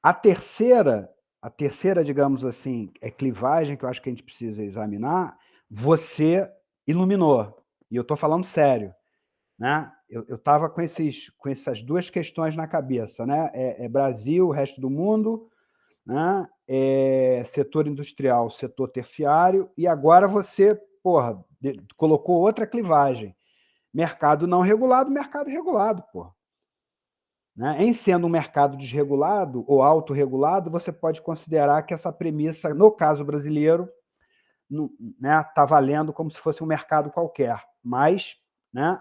A terceira, digamos assim, clivagem que eu acho que a gente precisa examinar, você iluminou. E eu estou falando sério. Né? Eu estava com essas duas questões na cabeça. Né? Brasil, resto do mundo, né? Setor industrial, setor terciário, e agora você, colocou outra clivagem. Mercado não regulado, mercado regulado, porra. Né? Em sendo um mercado desregulado ou autorregulado, você pode considerar que essa premissa, no caso brasileiro, está valendo como se fosse um mercado qualquer. Mas, né,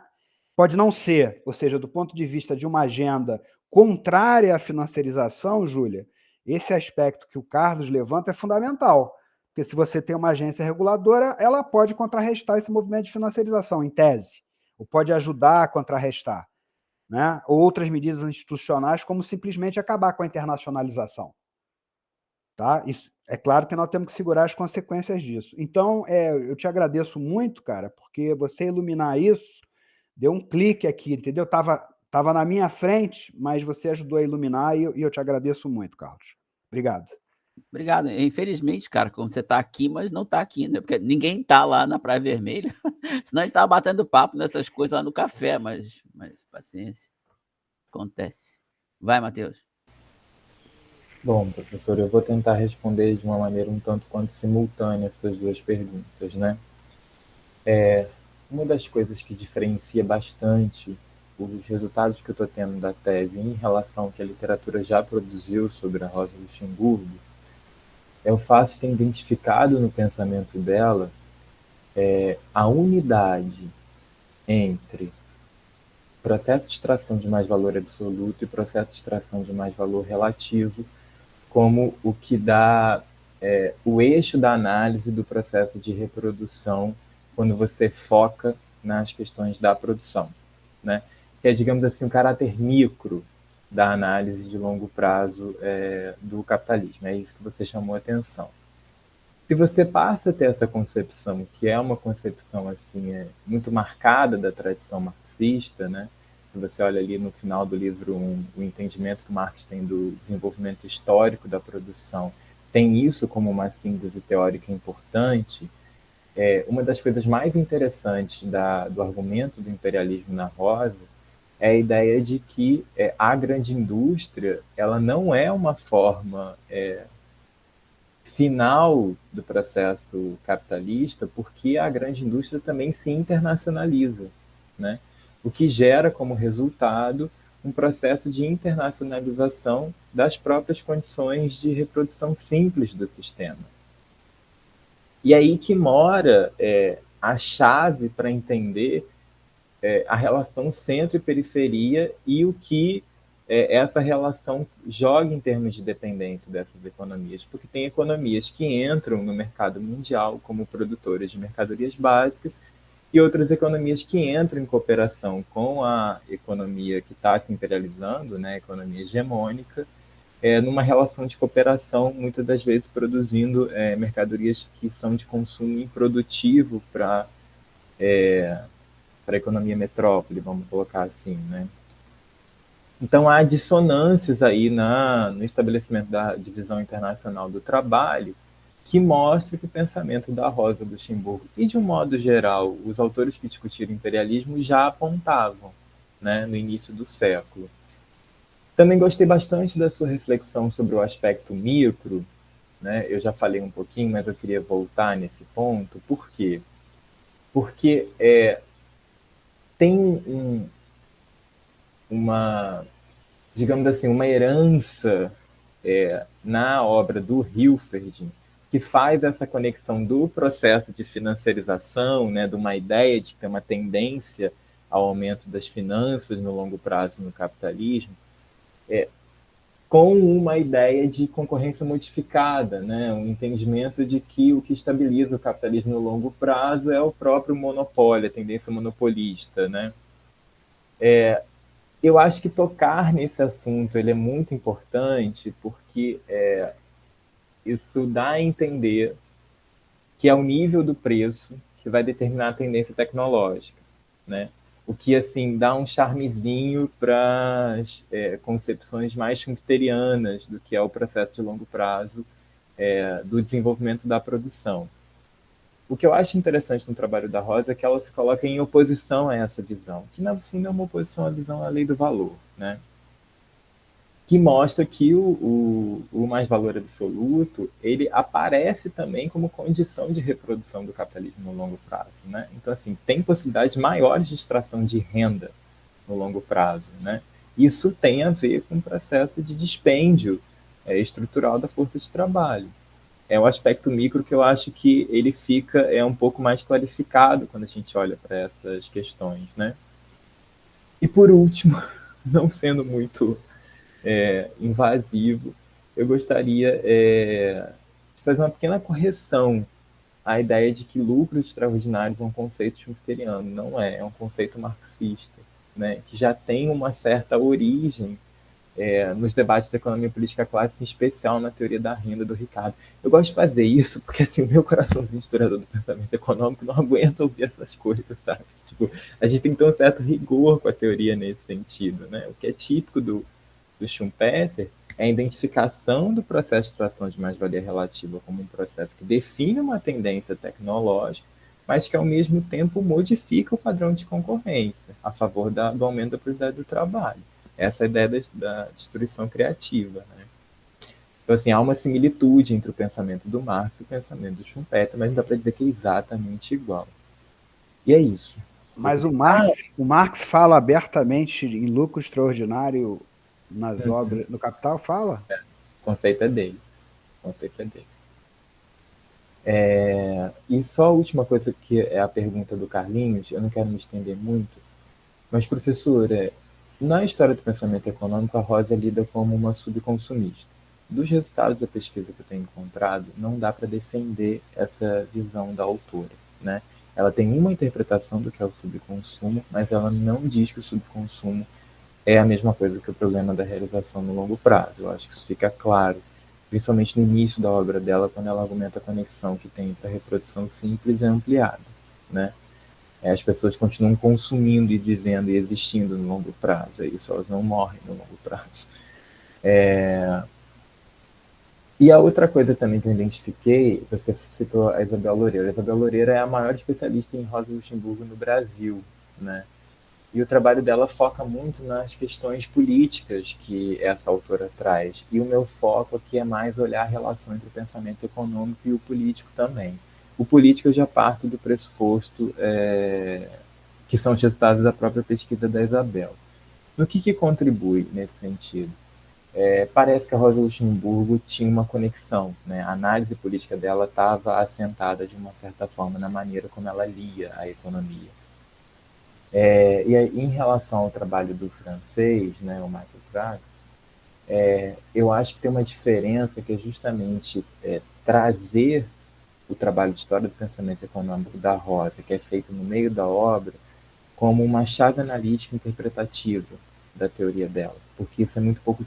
pode não ser, ou seja, do ponto de vista de uma agenda contrária à financiarização, Júlia, esse aspecto que o Carlos levanta é fundamental. Porque se você tem uma agência reguladora, ela pode contrarrestar esse movimento de financiarização, em tese, ou pode ajudar a contrarrestar. Né? Outras medidas institucionais, como simplesmente acabar com a internacionalização. Tá? Isso, é claro que nós temos que segurar as consequências disso. Então, eu te agradeço muito, cara, porque você iluminar isso, deu um clique aqui, entendeu? Tava na minha frente, mas você ajudou a iluminar e eu te agradeço muito, Carlos. Obrigado. Obrigado. Infelizmente, cara, como você está aqui, mas não está aqui, né? Porque ninguém está lá na Praia Vermelha. Senão a gente estava batendo papo nessas coisas lá no café, mas paciência. Acontece. Vai, Matheus. Bom, professor, eu vou tentar responder de uma maneira um tanto quanto simultânea essas duas perguntas, né? Uma das coisas que diferencia bastante os resultados que eu estou tendo da tese em relação ao que a literatura já produziu sobre a Rosa Luxemburgo é o fato de ter identificado no pensamento dela a unidade entre processo de extração de mais valor absoluto e processo de extração de mais valor relativo como o que dá o eixo da análise do processo de reprodução quando você foca nas questões da produção, né? Que é, digamos assim, o caráter micro da análise de longo prazo do capitalismo. É isso que você chamou a atenção. Se você passa a ter essa concepção, que é uma concepção assim, muito marcada da tradição marxista, né? Se você olha ali no final do livro o entendimento que Marx tem do desenvolvimento histórico da produção, tem isso como uma síntese teórica importante. Uma das coisas mais interessantes do argumento do imperialismo na Rosa é a ideia de que a grande indústria ela não é uma forma final do processo capitalista, porque a grande indústria também se internacionaliza, né? O que gera como resultado um processo de internacionalização das próprias condições de reprodução simples do sistema. E aí que mora a chave para entender a relação centro e periferia e o que essa relação joga em termos de dependência dessas economias, porque tem economias que entram no mercado mundial como produtoras de mercadorias básicas e outras economias que entram em cooperação com a economia que está se imperializando, né, a economia hegemônica, numa relação de cooperação, muitas das vezes produzindo mercadorias que são de consumo improdutivo para a economia metrópole, vamos colocar assim, né? Então, há dissonâncias aí no estabelecimento da divisão internacional do trabalho, que mostra que o pensamento da Rosa Luxemburgo e, de um modo geral, os autores que discutiram imperialismo já apontavam, né, no início do século. Também gostei bastante da sua reflexão sobre o aspecto micro, né? Eu já falei um pouquinho, mas eu queria voltar nesse ponto. Por quê? Porque tem uma, digamos assim, uma herança na obra do Hilferding, que faz essa conexão do processo de financiarização, né, de uma ideia de ter uma tendência ao aumento das finanças no longo prazo no capitalismo, com uma ideia de concorrência modificada, né, um entendimento de que o que estabiliza o capitalismo no longo prazo é o próprio monopólio, a tendência monopolista, né. Eu acho que tocar nesse assunto ele é muito importante porque isso dá a entender que é o nível do preço que vai determinar a tendência tecnológica, né? O que, assim, dá um charmezinho para as concepções mais schumpeterianas do que é o processo de longo prazo do desenvolvimento da produção. O que eu acho interessante no trabalho da Rosa é que ela se coloca em oposição a essa visão, que, no fundo, é uma oposição à visão à lei do valor, né? Que mostra que o mais valor absoluto ele aparece também como condição de reprodução do capitalismo no longo prazo, né? Então, assim, tem possibilidades maiores de extração de renda no longo prazo, né? Isso tem a ver com o processo de dispêndio estrutural da força de trabalho. É um aspecto micro que eu acho que ele fica um pouco mais clarificado quando a gente olha para essas questões, né? E por último, não sendo muito invasivo, eu gostaria de fazer uma pequena correção à ideia de que lucros extraordinários é um conceito schumpeteriano. Não é um conceito marxista, né, que já tem uma certa origem nos debates da economia política clássica, em especial na teoria da renda do Ricardo. Eu gosto de fazer isso porque assim, o meu coraçãozinho historiador do pensamento econômico não aguenta ouvir essas coisas, sabe? Tipo, a gente tem que ter um certo rigor com a teoria nesse sentido, né? O que é típico do Schumpeter é a identificação do processo de extração de mais-valia relativa como um processo que define uma tendência tecnológica, mas que, ao mesmo tempo, modifica o padrão de concorrência a favor do aumento da produtividade do trabalho. Essa é a ideia da destruição criativa, né? Então, assim, há uma similitude entre o pensamento do Marx e o pensamento do Schumpeter, mas não dá para dizer que é exatamente igual. E é isso. Mas o Marx fala abertamente em lucro extraordinário nas obras, no Capital, fala? O conceito é dele. E só a última coisa, que é a pergunta do Carlinhos, eu não quero me estender muito, mas, professor, na história do pensamento econômico, a Rosa lida como uma subconsumista. Dos resultados da pesquisa que eu tenho encontrado, não dá para defender essa visão da autora, né? Ela tem uma interpretação do que é o subconsumo, mas ela não diz que o subconsumo é a mesma coisa que o problema da realização no longo prazo. Eu acho que isso fica claro, principalmente no início da obra dela, quando ela argumenta a conexão que tem entre a reprodução simples e ampliada, né? As pessoas continuam consumindo e vivendo e existindo no longo prazo, é isso, elas não morrem no longo prazo. E a outra coisa também que eu identifiquei, você citou a Isabel Loureiro. A Isabel Loureiro é a maior especialista em Rosa Luxemburgo no Brasil, né? E o trabalho dela foca muito nas questões políticas que essa autora traz. E o meu foco aqui é mais olhar a relação entre o pensamento econômico e o político também. O político eu já parto do pressuposto que são os resultados da própria pesquisa da Isabel. No que contribui nesse sentido? Parece que a Rosa Luxemburgo tinha uma conexão, né? A análise política dela estava assentada de uma certa forma na maneira como ela lia a economia. E aí, em relação ao trabalho do francês, né, o Michael Pratt, eu acho que tem uma diferença que é justamente trazer o trabalho de história do pensamento econômico da Rosa, que é feito no meio da obra, como uma chave analítica interpretativa da teoria dela, porque isso é muito pouco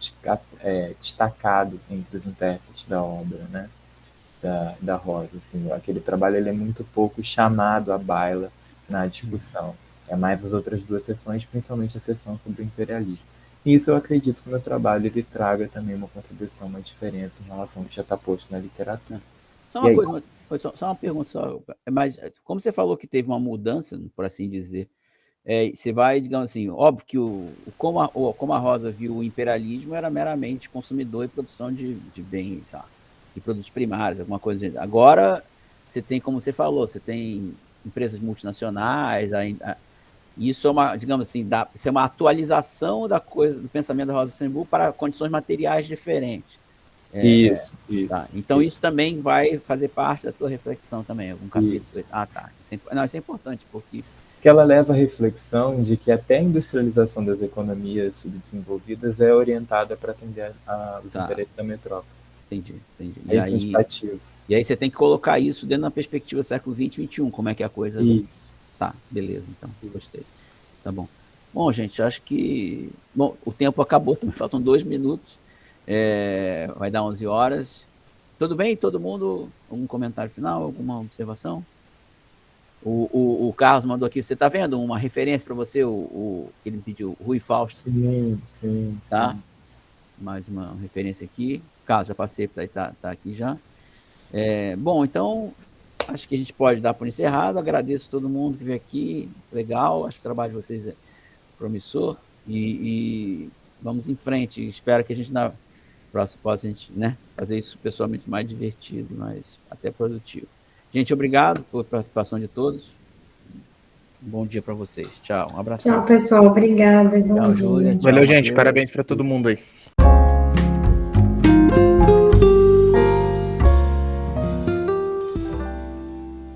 destacado entre os intérpretes da obra, né, da Rosa. Assim, aquele trabalho ele é muito pouco chamado à baila na discussão. É mais as outras duas sessões, principalmente a sessão sobre o imperialismo. E isso eu acredito que o meu trabalho ele traga também uma contribuição, uma diferença em relação ao que já está posto na literatura. Só uma coisa, só uma pergunta, mas como você falou que teve uma mudança, por assim dizer, você vai, digamos assim, óbvio que como a Rosa viu o imperialismo era meramente consumidor e produção de bens, sabe, de produtos primários, alguma coisa assim. Agora, você tem, como você falou, você tem empresas multinacionais, isso é uma, digamos assim, isso é uma atualização da coisa, do pensamento da Rosa Luxemburgo para condições materiais diferentes. Isso. Tá. Então, isso também vai fazer parte da tua reflexão também, algum capítulo. Isso. Tá. Isso é importante, porque que ela leva à reflexão de que até a industrialização das economias subdesenvolvidas é orientada para atender aos interesses da metrópole. Entendi. E aí você tem que colocar isso dentro da perspectiva do século XX e XXI, como é que é a coisa... Isso. Tá, beleza, então, gostei. Tá bom. Bom, gente, acho que... Bom, o tempo acabou, também faltam 2 minutos. Vai dar 11 horas. Tudo bem, todo mundo? Algum comentário final, alguma observação? O Carlos mandou aqui, você está vendo uma referência para você, que ele me pediu, Rui Fausto? Sim. Tá? Sim. Mais uma referência aqui. Carlos, já passei, tá aqui já. Bom, então, acho que a gente pode dar por encerrado. Agradeço a todo mundo que veio aqui. Legal, acho que o trabalho de vocês é promissor. E vamos em frente. Espero que a gente, na próxima, possa fazer isso pessoalmente mais divertido, mais até produtivo. Gente, obrigado pela participação de todos. Um bom dia para vocês. Tchau, um abraço. Tchau, pessoal. Obrigada. Bom dia. Júlia. Valeu, gente. Parabéns para todo mundo aí.